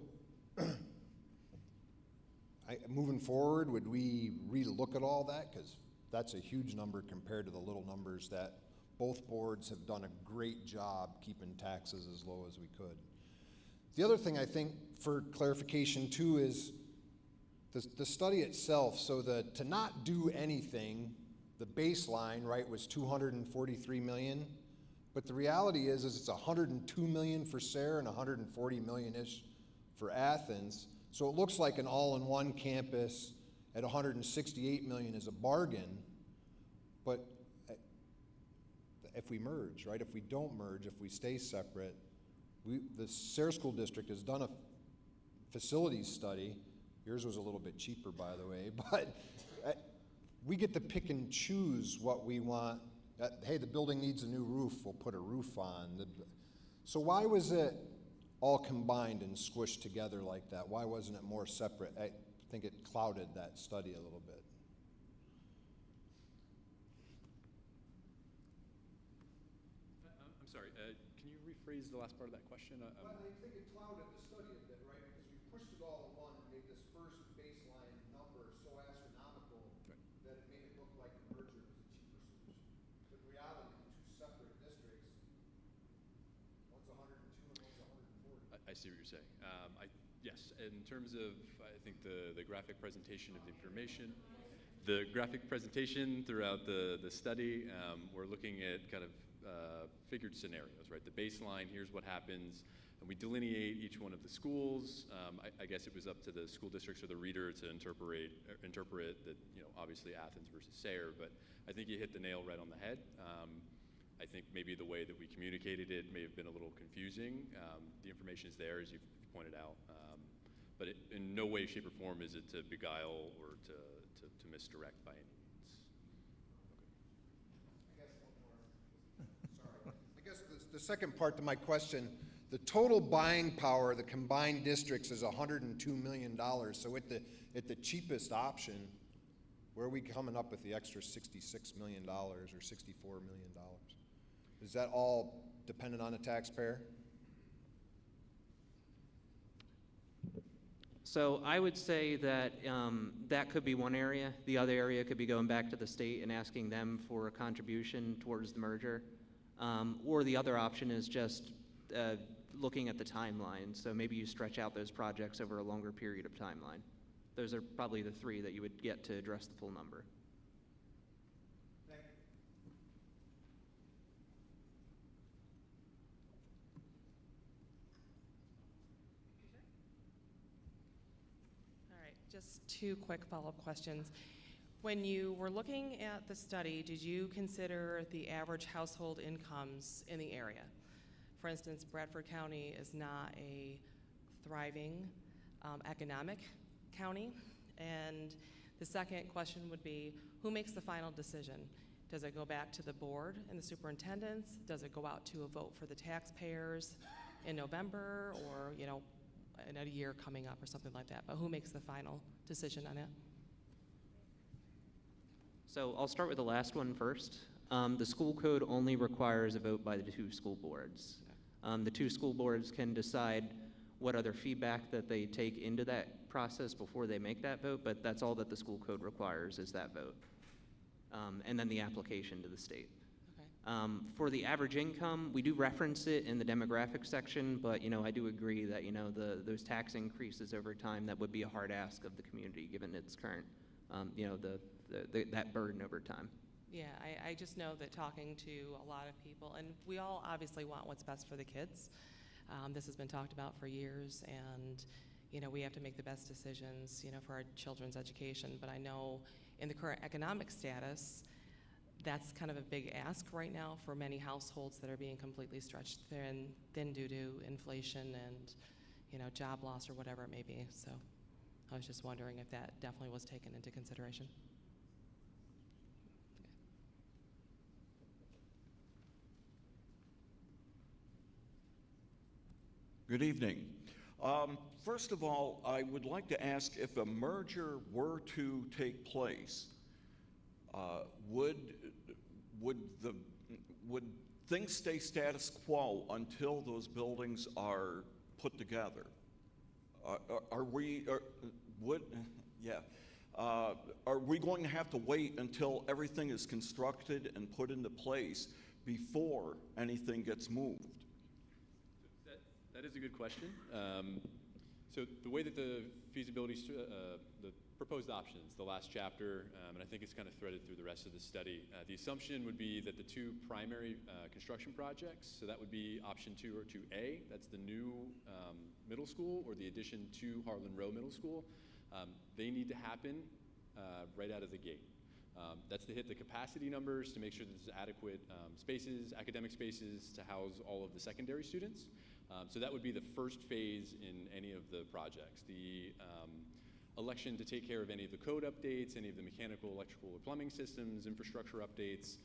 moving forward, would we relook at all that? Because that's a huge number compared to the little numbers that both boards have done a great job keeping taxes as low as we could. The other thing I think for clarification too is the study itself. So to not do anything, the baseline, right, was 243 million, but the reality is it's 102 million for Sayre and 140 million-ish for Athens. So it looks like an all-in-one campus at 168 million is a bargain, but if we merge, right, if we don't merge, if we stay separate, the Sayre School District has done a facilities study. Yours was a little bit cheaper, by the way, but we get to pick and choose what we want. Hey, the building needs a new roof, we'll put a roof on. So why was it all combined and squished together like that? Why wasn't it more separate? I think it clouded that study a little bit. I'm sorry, can you rephrase the last part of that question? Well, I think it clouded the study a bit, right? Because we pushed it all in one and made this first baseline number so astronomical that it made it look like the merger was a cheaper solution. But in reality, the two separate districts, one's 102 and one's 140. I see what you're saying. Yes, in terms of, I think the graphic presentation of the information, throughout the study, we're looking at kind of figured scenarios, right? The baseline, here's what happens, and we delineate each one of the schools. I guess it was up to the school districts or the reader to interpret that, you know, obviously Athens versus Sayre, but I think you hit the nail right on the head. I think maybe the way that we communicated it may have been a little confusing. The information is there, as you've pointed out, but in no way, shape, or form is it to beguile or to misdirect by any means. I guess one more. the second part to my question, the total buying power of the combined districts is $102 million. So at the cheapest option, where are we coming up with the extra $66 million or $64 million? Is that all dependent on the taxpayer? So I would say that that could be one area. The other area could be going back to the state and asking them for a contribution towards the merger. Or the other option is just looking at the timeline. So maybe you stretch out those projects over a longer period of timeline. Those are probably the three that you would get to address the full number. All right, just two quick follow-up questions. When you were looking at the study, did you consider the average household incomes in the area? For instance, Bradford County is not a thriving economic county. And the second question would be, who makes the final decision? Does it go back to the board and the superintendents? Does it go out to a vote for the taxpayers in November, or, you know, in a year coming up or something like that? But who makes the final decision on it? So I'll start with the last one first. The school code only requires a vote by the two school boards. The two school boards can decide what other feedback that they take into that process before they make that vote, but that's all that the school code requires is that vote. And then the application to the state. Okay. For the average income, we do reference it in the demographic section, but I do agree that those tax increases over time, that would be a hard ask of the community given its current, that burden over time. Yeah, I just know that talking to a lot of people, and we all obviously want what's best for the kids. This has been talked about for years, and we have to make the best decisions, for our children's education. But I know in the current economic status, that's kind of a big ask right now for many households that are being completely stretched thin due to inflation and, job loss or whatever it may be. So I was just wondering if that definitely was taken into consideration. Good evening. First of all, I would like to ask if a merger were to take place, would things stay status quo until those buildings are put together? Are we going to have to wait until everything is constructed and put into place before anything gets moved? That is a good question. So the way that the feasibility, the proposed options, the last chapter, and I think it's kind of threaded through the rest of the study, the assumption would be that the two primary construction projects, so that would be option 2 or 2A, that's the new middle school or the addition to Harlan Row Middle School, they need to happen right out of the gate. That's to hit the capacity numbers, to make sure that there's adequate spaces, academic spaces to house all of the secondary students. So that would be the first phase in any of the projects. The election to take care of any of the code updates, any of the mechanical, electrical, or plumbing systems, infrastructure updates,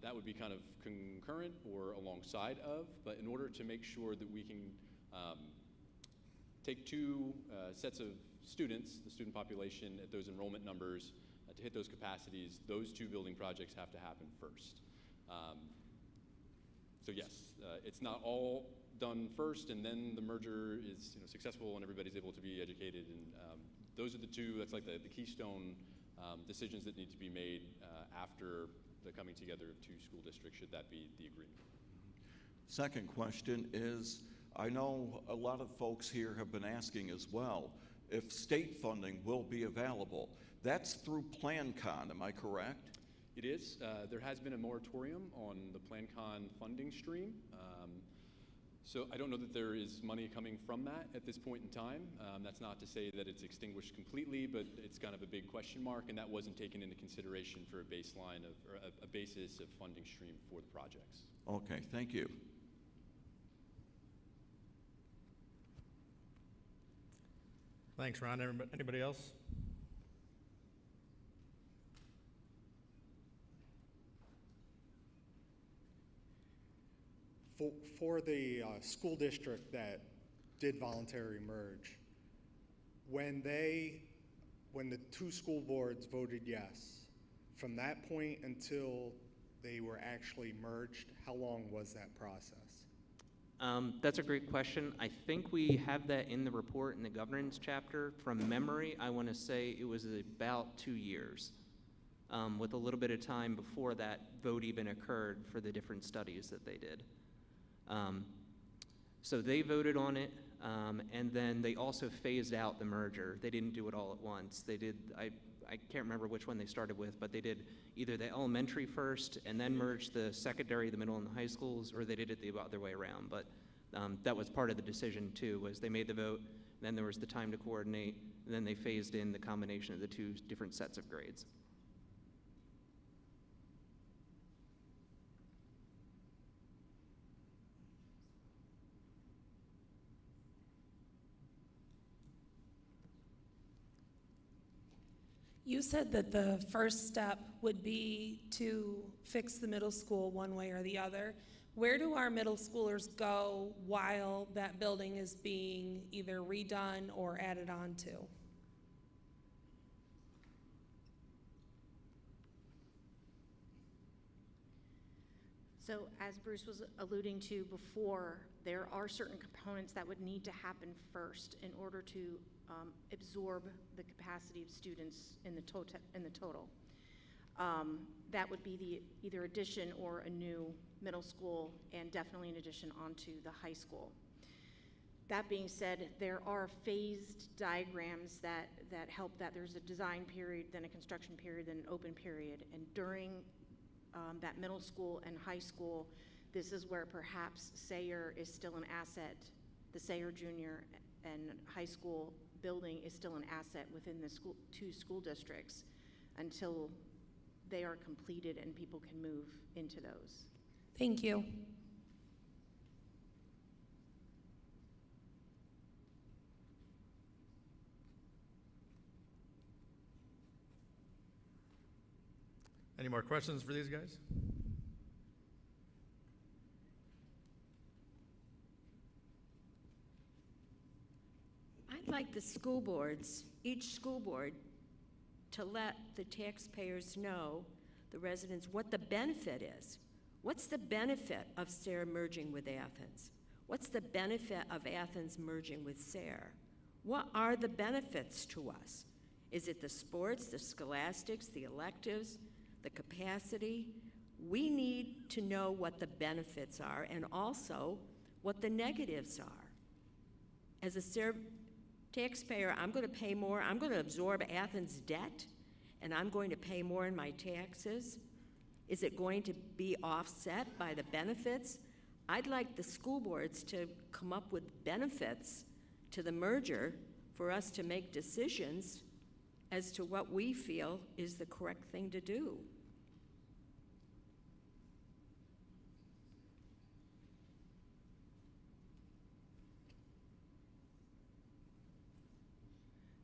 that would be kind of concurrent or alongside of, but in order to make sure that we can take two sets of students, the student population at those enrollment numbers, to hit those capacities, those two building projects have to happen first. So yes, it's not all done first and then the merger is successful and everybody's able to be educated, and those are the two, that's like the keystone decisions that need to be made after the coming together of two school districts, should that be the agreement. Second question is, I know a lot of folks here have been asking as well, if state funding will be available. That's through PlanCon, am I correct? It is. There has been a moratorium on the PlanCon funding stream. So I don't know that there is money coming from that at this point in time. That's not to say that it's extinguished completely, but it's kind of a big question mark, and that wasn't taken into consideration for a baseline of, or a basis of funding stream for the projects. Okay, thank you. Thanks, Ron. Anybody else? for the school district that did voluntary merge, when the two school boards voted yes, from that point until they were actually merged, how long was that process? That's a great question. I think we have that in the report in the governance chapter. From memory, I want to say it was about 2 years, with a little bit of time before that vote even occurred for the different studies that they did. So they voted on it, and then they also phased out the merger. They didn't do it all at once. They did, I can't remember which one they started with, but they did either the elementary first and then merged the secondary, the middle, and the high schools, or they did it the other way around. But that was part of the decision too, was they made the vote, then there was the time to coordinate, and then they phased in the combination of the two different sets of grades. You said that the first step would be to fix the middle school one way or the other. Where do our middle schoolers go while that building is being either redone or added on to? So as Bruce was alluding to before, there are certain components that would need to happen first in order to absorb the capacity of students in the total. That would be the either addition or a new middle school, and definitely an addition onto the high school. That being said, there are phased diagrams that help that. There's a design period, then a construction period, then an open period, and during that middle school and high school, this is where perhaps Sayre is still an asset. The Sayre Junior and high school building is still an asset within the two school districts until they are completed and people can move into those. Thank you. Any more questions for these guys? I'd like the school boards, each school board, to let the taxpayers know, the residents, what the benefit is. What's the benefit of Sayre merging with Athens? What's the benefit of Athens merging with Sayre? What are the benefits to us? Is it the sports, the scholastics, the electives, the capacity? We need to know what the benefits are and also what the negatives are. As a Sayre taxpayer, I'm going to pay more. I'm going to absorb Athens' debt, and I'm going to pay more in my taxes. Is it going to be offset by the benefits? I'd like the school boards to come up with benefits to the merger for us to make decisions as to what we feel is the correct thing to do.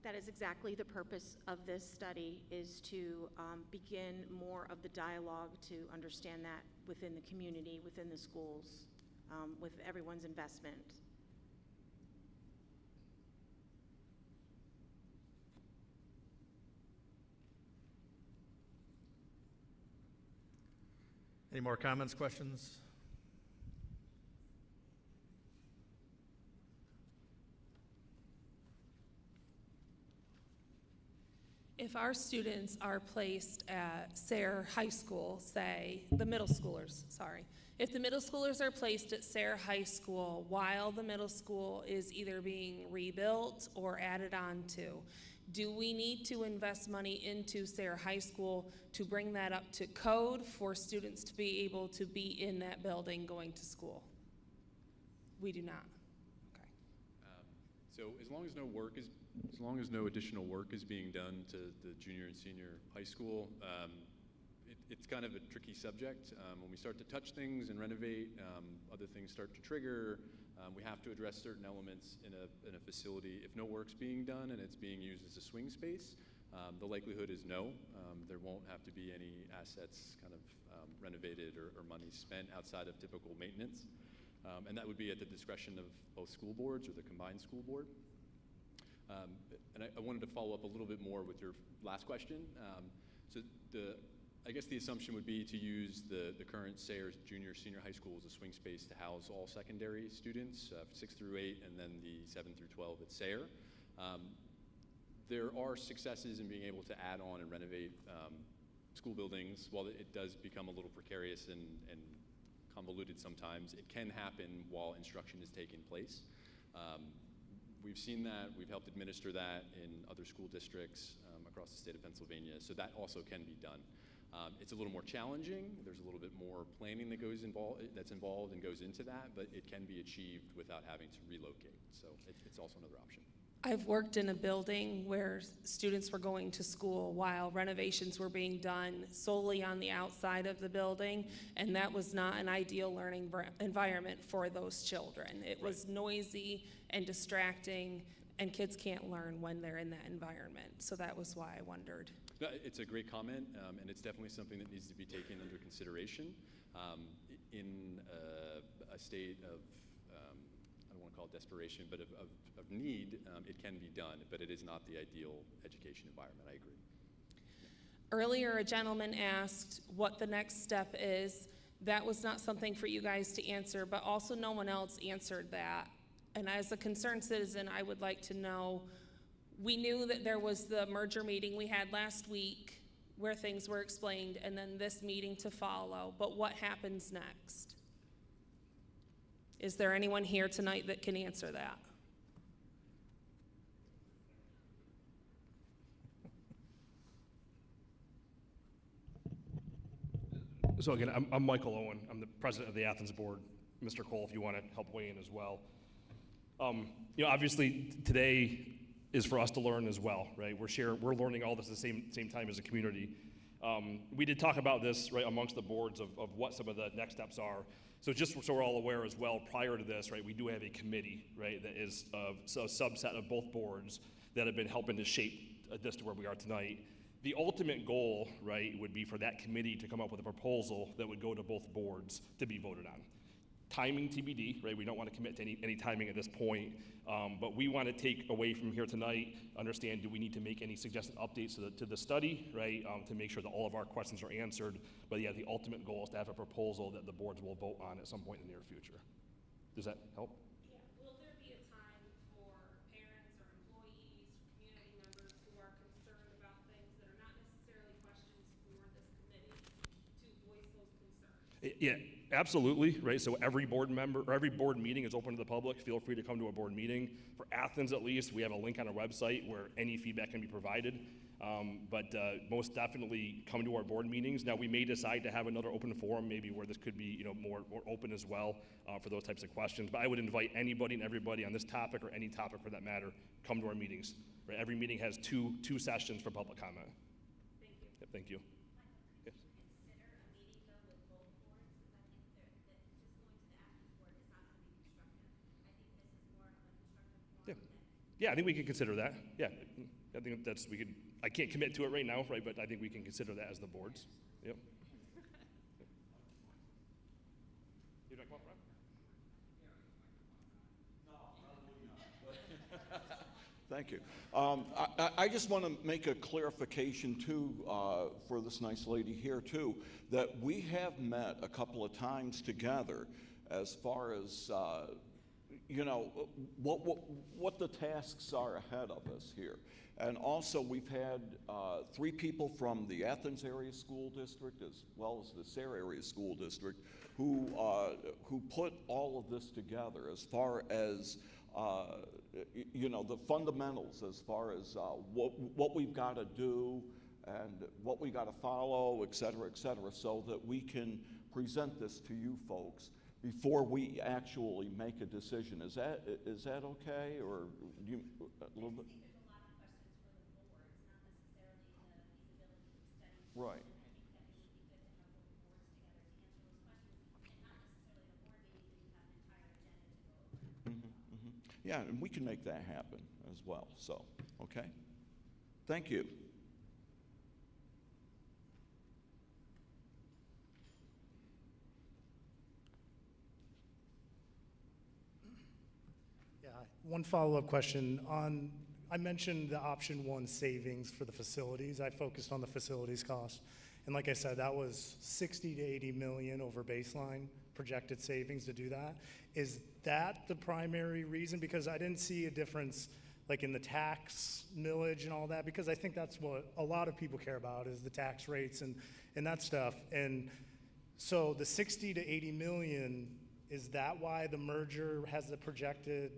That is exactly the purpose of this study, is to begin more of the dialogue to understand that within the community, within the schools, with everyone's investment. Any more comments, questions? If our students are placed at Sayre High School, say, the middle schoolers, sorry. If the middle schoolers are placed at Sayre High School while the middle school is either being rebuilt or added on to, do we need to invest money into Sayre High School to bring that up to code for students to be able to be in that building going to school? We do not. Okay. So as long as no additional work is being done to the junior and senior high school, it's kind of a tricky subject. When we start to touch things and renovate, other things start to trigger. We have to address certain elements in a facility. If no work's being done and it's being used as a swing space, the likelihood is no. There won't have to be any assets kind of renovated or money spent outside of typical maintenance. And that would be at the discretion of both school boards or the combined school board. And I wanted to follow up a little bit more with your last question. I guess the assumption would be to use the current Sayre Junior Senior High School as a swing space to house all secondary students, 6 through 8, and then the 7 through 12 at Sayre. There are successes in being able to add on and renovate school buildings. While it does become a little precarious and convoluted sometimes, it can happen while instruction is taking place. We've seen that, we've helped administer that in other school districts across the state of Pennsylvania, so that also can be done. It's a little more challenging, there's a little bit more planning that's involved and goes into that, but it can be achieved without having to relocate, so it's also another option. I've worked in a building where students were going to school while renovations were being done solely on the outside of the building, and that was not an ideal learning environment for those children. It was noisy and distracting, and kids can't learn when they're in that environment. So that was why I wondered. No, it's a great comment, and it's definitely something that needs to be taken under consideration. In a state of, I don't want to call it desperation, but of need, it can be done, but it is not the ideal education environment, I agree. Earlier, a gentleman asked what the next step is. That was not something for you guys to answer, but also no one else answered that. And as a concerned citizen, I would like to know, we knew that there was the merger meeting we had last week where things were explained, and then this meeting to follow, but what happens next? Is there anyone here tonight that can answer that? So again, I'm Michael Owen. I'm the president of the Athens board. Mr. Cole, if you want to help weigh in as well. Obviously today is for us to learn as well, right? We're learning all this at the same time as a community. We did talk about this, right, amongst the boards of what some of the next steps are. So just so we're all aware as well, prior to this, right, we do have a committee, right, that is a subset of both boards that have been helping to shape this to where we are tonight. The ultimate goal, right, would be for that committee to come up with a proposal that would go to both boards to be voted on. Timing TBD, right? We don't want to commit to any timing at this point, but we want to take away from here tonight, understand, do we need to make any suggested updates to the study, right, to make sure that all of our questions are answered. But yeah, the ultimate goal is to have a proposal that the boards will vote on at some point in the near future. Does that help? Yeah. Will there be a time for parents or employees, community members who are concerned about things that are not necessarily questions for this committee to voice those concerns? Yeah, absolutely, right? So every board member, or every board meeting is open to the public. Feel free to come to a board meeting. For Athens, at least, we have a link on our website where any feedback can be provided. But most definitely come to our board meetings. Now, we may decide to have another open forum, maybe where this could be, more open as well for those types of questions. But I would invite anybody and everybody on this topic or any topic for that matter, come to our meetings. Right? Every meeting has two sessions for public comment. Thank you. Yep, thank you. Yes. Yeah, I think we can consider that. Yeah, I think I can't commit to it right now, right, but I think we can consider that as the boards. Yep. You don't come up, Rob? Thank you. I just want to make a clarification too for this nice lady here too, that we have met a couple of times together as far as what the tasks are ahead of us here. And also we've had 3 people from the Athens area school district as well as the Sayre area school district who put all of this together as far as the fundamentals, as far as what we've got to do and what we got to follow, et cetera, so that we can present this to you folks before we actually make a decision. Is that okay, or do you a little bit? Right. Yeah, and we can make that happen as well. So, okay. Thank you. One follow-up question on, I mentioned the option 1 savings for the facilities. I focused on the facilities cost. And like I said, that was 60 to 80 million over baseline projected savings to do that. Is that the primary reason? Because I didn't see a difference like in the tax millage and all that, because I think that's what a lot of people care about is the tax rates and that stuff. And so the 60 to 80 million, is that why the merger has the projected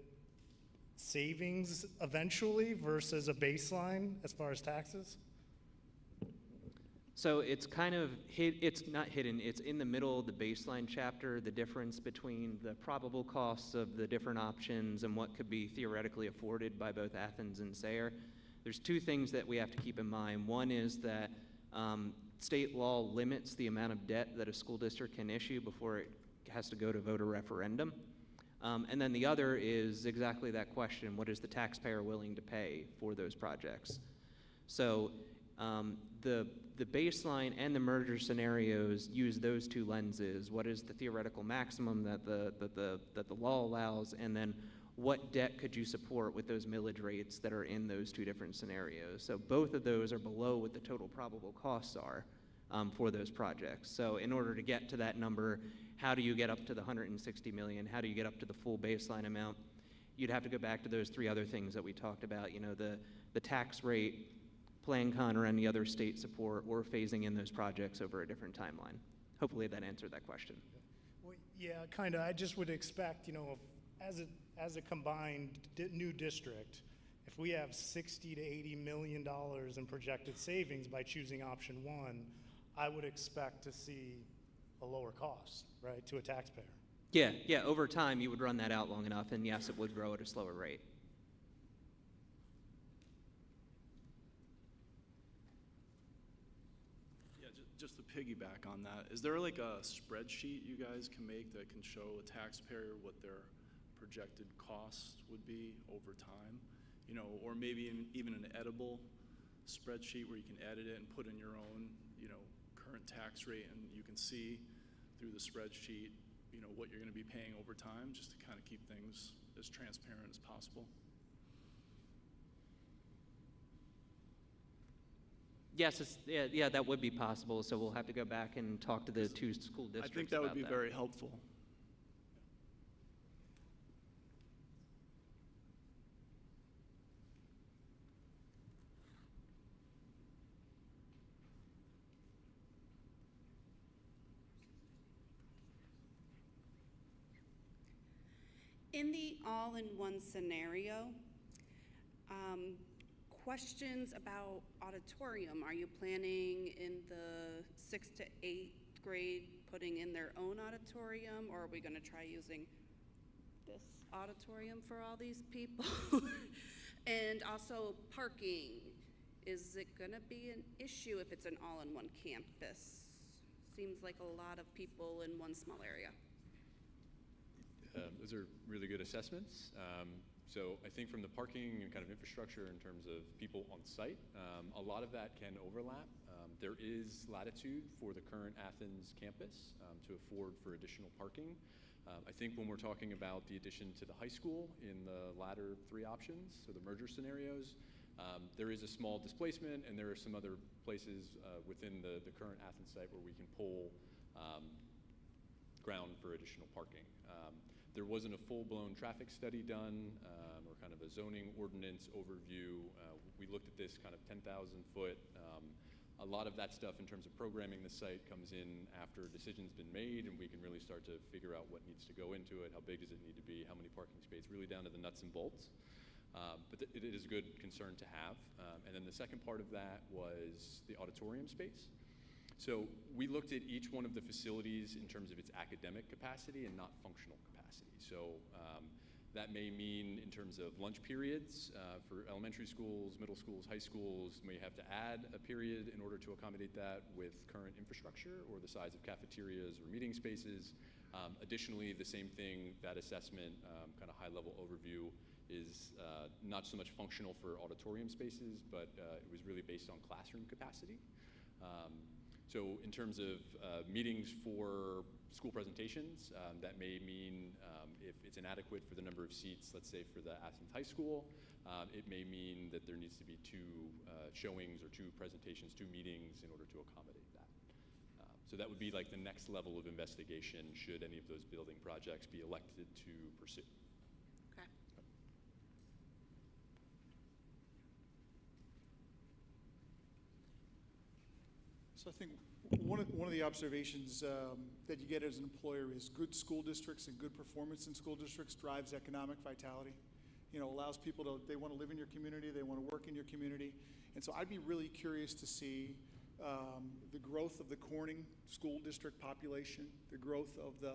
savings eventually versus a baseline as far as taxes? So it's kind of it's not hidden, it's in the middle of the baseline chapter, the difference between the probable costs of the different options and what could be theoretically afforded by both Athens and Sayre. There's two things that we have to keep in mind. One is that state law limits the amount of debt that a school district can issue before it has to go to voter referendum. And then the other is exactly that question: what is the taxpayer willing to pay for those projects? So the baseline and the merger scenarios use those two lenses. What is the theoretical maximum that the law allows, and then what debt could you support with those millage rates that are in those two different scenarios? So both of those are below what the total probable costs are for those projects. So in order to get to that number, how do you get up to the 160 million? How do you get up to the full baseline amount? You'd have to go back to those three other things that we talked about, you know, the tax rate, PlanCon, or any other state support, or phasing in those projects over a different timeline. Hopefully that answered that question. Well, yeah, kind of. I just would expect, you know, as a combined new district, if we have 60 to 80 million dollars in projected savings by choosing option 1, I would expect to see a lower cost, right, to a taxpayer. Yeah, over time you would run that out long enough, and yes, it would grow at a slower rate. Just to piggyback on that, is there like a spreadsheet you guys can make that can show a taxpayer what their projected costs would be over time? You know, or maybe even an editable spreadsheet where you can edit it and put in your own, you know, current tax rate, and you can see through the spreadsheet, you know, what you're going to be paying over time, just to kind of keep things as transparent as possible. Yes, yeah, that would be possible. So we'll have to go back and talk to the two school districts. I think that would be very helpful. In the all-in-one scenario, questions about auditorium. Are you planning in the 6th to 8th grade putting in their own auditorium, or are we going to try using this auditorium for all these people? And also parking. Is it going to be an issue if it's an all-in-one campus? Seems like a lot of people in one small area. Those are really good assessments. So I think from the parking and kind of infrastructure in terms of people on site, a lot of that can overlap. There is latitude for the current Athens campus to afford for additional parking. I think when we're talking about the addition to the high school in the latter three options, so the merger scenarios, there is a small displacement, and there are some other places within the current Athens site where we can pull ground for additional parking. There wasn't a full-blown traffic study done or kind of a zoning ordinance overview. We looked at this kind of 10,000 foot. A lot of that stuff in terms of programming the site comes in after a decision's been made, and we can really start to figure out what needs to go into it, how big does it need to be, how many parking spaces, really down to the nuts and bolts. But it is a good concern to have. And then the second part of that was the auditorium space. So we looked at each one of the facilities in terms of its academic capacity and not functional capacity. So that may mean in terms of lunch periods for elementary schools, middle schools, high schools, may have to add a period in order to accommodate that with current infrastructure or the size of cafeterias or meeting spaces. Additionally, the same thing, that assessment, kind of high-level overview, is not so much functional for auditorium spaces, but it was really based on classroom capacity. So in terms of meetings for school presentations. That may mean if it's inadequate for the number of seats, let's say for the Athens High School, it may mean that there needs to be 2 showings or 2 presentations, 2 meetings in order to accommodate that. So that would be like the next level of investigation should any of those building projects be elected to pursue. Okay. So I think one of the observations that you get as an employer is good school districts and good performance in school districts drives economic vitality. You know, allows people to, they want to live in your community, they want to work in your community. And so I'd be really curious to see the growth of the Corning school district population, the growth of the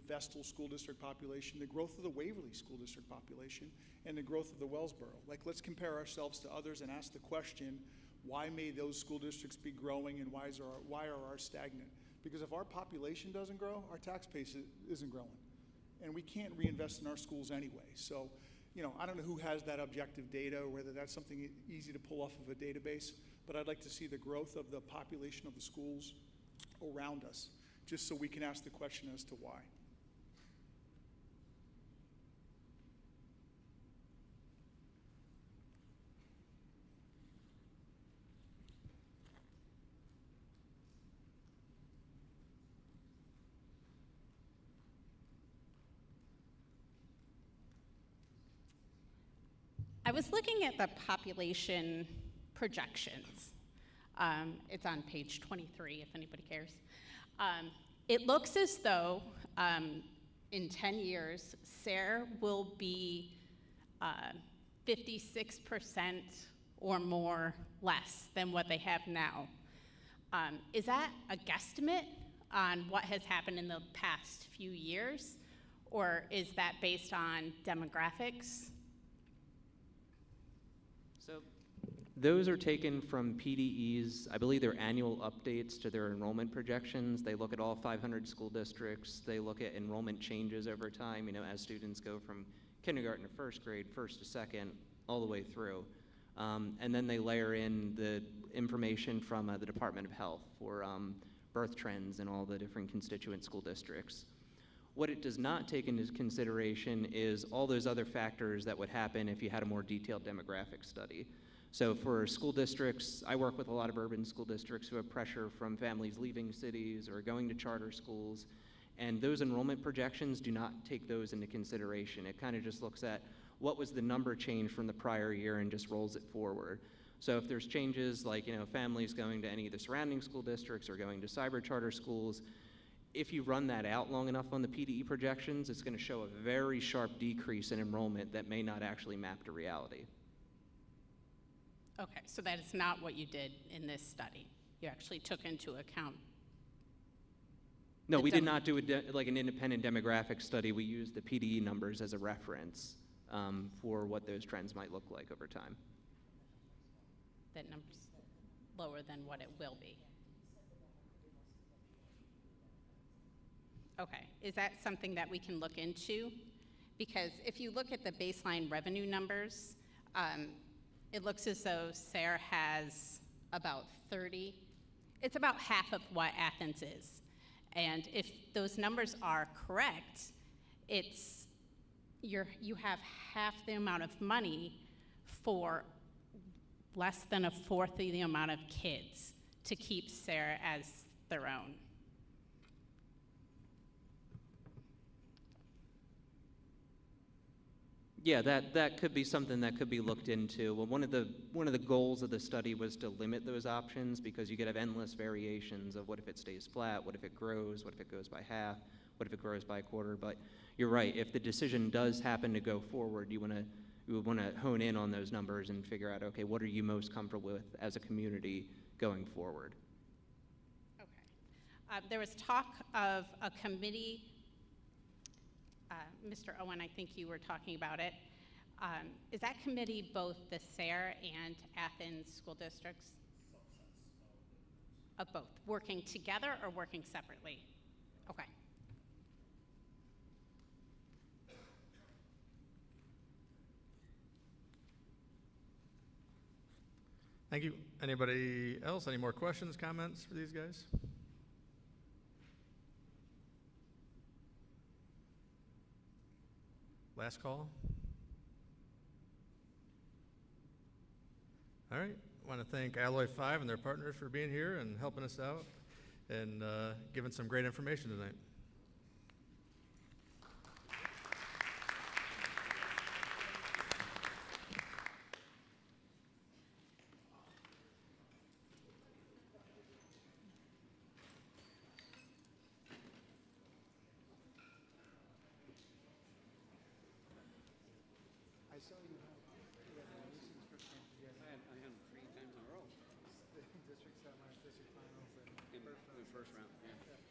Vestal school district population, the growth of the Waverly school district population, and the growth of the Wellsboro. Like, let's compare ourselves to others and ask the question, why may those school districts be growing and why are ours stagnant? Because if our population doesn't grow, our tax base isn't growing. And we can't reinvest in our schools anyway. So, you know, I don't know who has that objective data or whether that's something easy to pull off of a database, but I'd like to see the growth of the population of the schools around us, just so we can ask the question as to why. I was looking at the population projections. It's on page 23, if anybody cares. It looks as though in 10 years, Sayre will be 56% or more less than what they have now. Is that a guesstimate on what has happened in the past few years? Or is that based on demographics? So those are taken from PDE's, I believe they're annual updates to their enrollment projections. They look at all 500 school districts. They look at enrollment changes over time, you know, as students go from kindergarten to first grade, first to second, all the way through. And then they layer in the information from the Department of Health for birth trends in all the different constituent school districts. What it does not take into consideration is all those other factors that would happen if you had a more detailed demographic study. So for school districts, I work with a lot of urban school districts who have pressure from families leaving cities or going to charter schools, and those enrollment projections do not take those into consideration. It kind of just looks at what was the number change from the prior year and just rolls it forward. So if there's changes like, you know, families going to any of the surrounding school districts or going to cyber charter schools, if you run that out long enough on the PDE projections, it's going to show a very sharp decrease in enrollment that may not actually map to reality. Okay, so that is not what you did in this study. You actually took into account. No, we did not do like an independent demographic study. We used the PDE numbers as a reference for what those trends might look like over time. That number's lower than what it will be. Okay, is that something that we can look into? Because if you look at the baseline revenue numbers, it looks as though Sayre has about 30. It's about half of what Athens is. And if those numbers are correct, you have half the amount of money for less than a fourth of the amount of kids to keep Sayre as their own. Yeah, that could be something that could be looked into. Well, one of the goals of the study was to limit those options because you could have endless variations of what if it stays flat, what if it grows, what if it goes by half, what if it grows by a quarter. But you're right, if the decision does happen to go forward, you would want to hone in on those numbers and figure out, okay, what are you most comfortable with as a community going forward? Okay. There was talk of a committee. Mr. Owen, I think you were talking about it. Is that committee both the Sayre and Athens school districts? Of both, working together or working separately? Okay. Thank you. Anybody else? Any more questions, comments for these guys? Last call? All right, I want to thank Alloy 5 and their partners for being here and helping us out and giving some great information tonight. I saw you have recent subscriptions together. I had them 3 times in a row. The district semis, district finals, and in the first round. Yeah.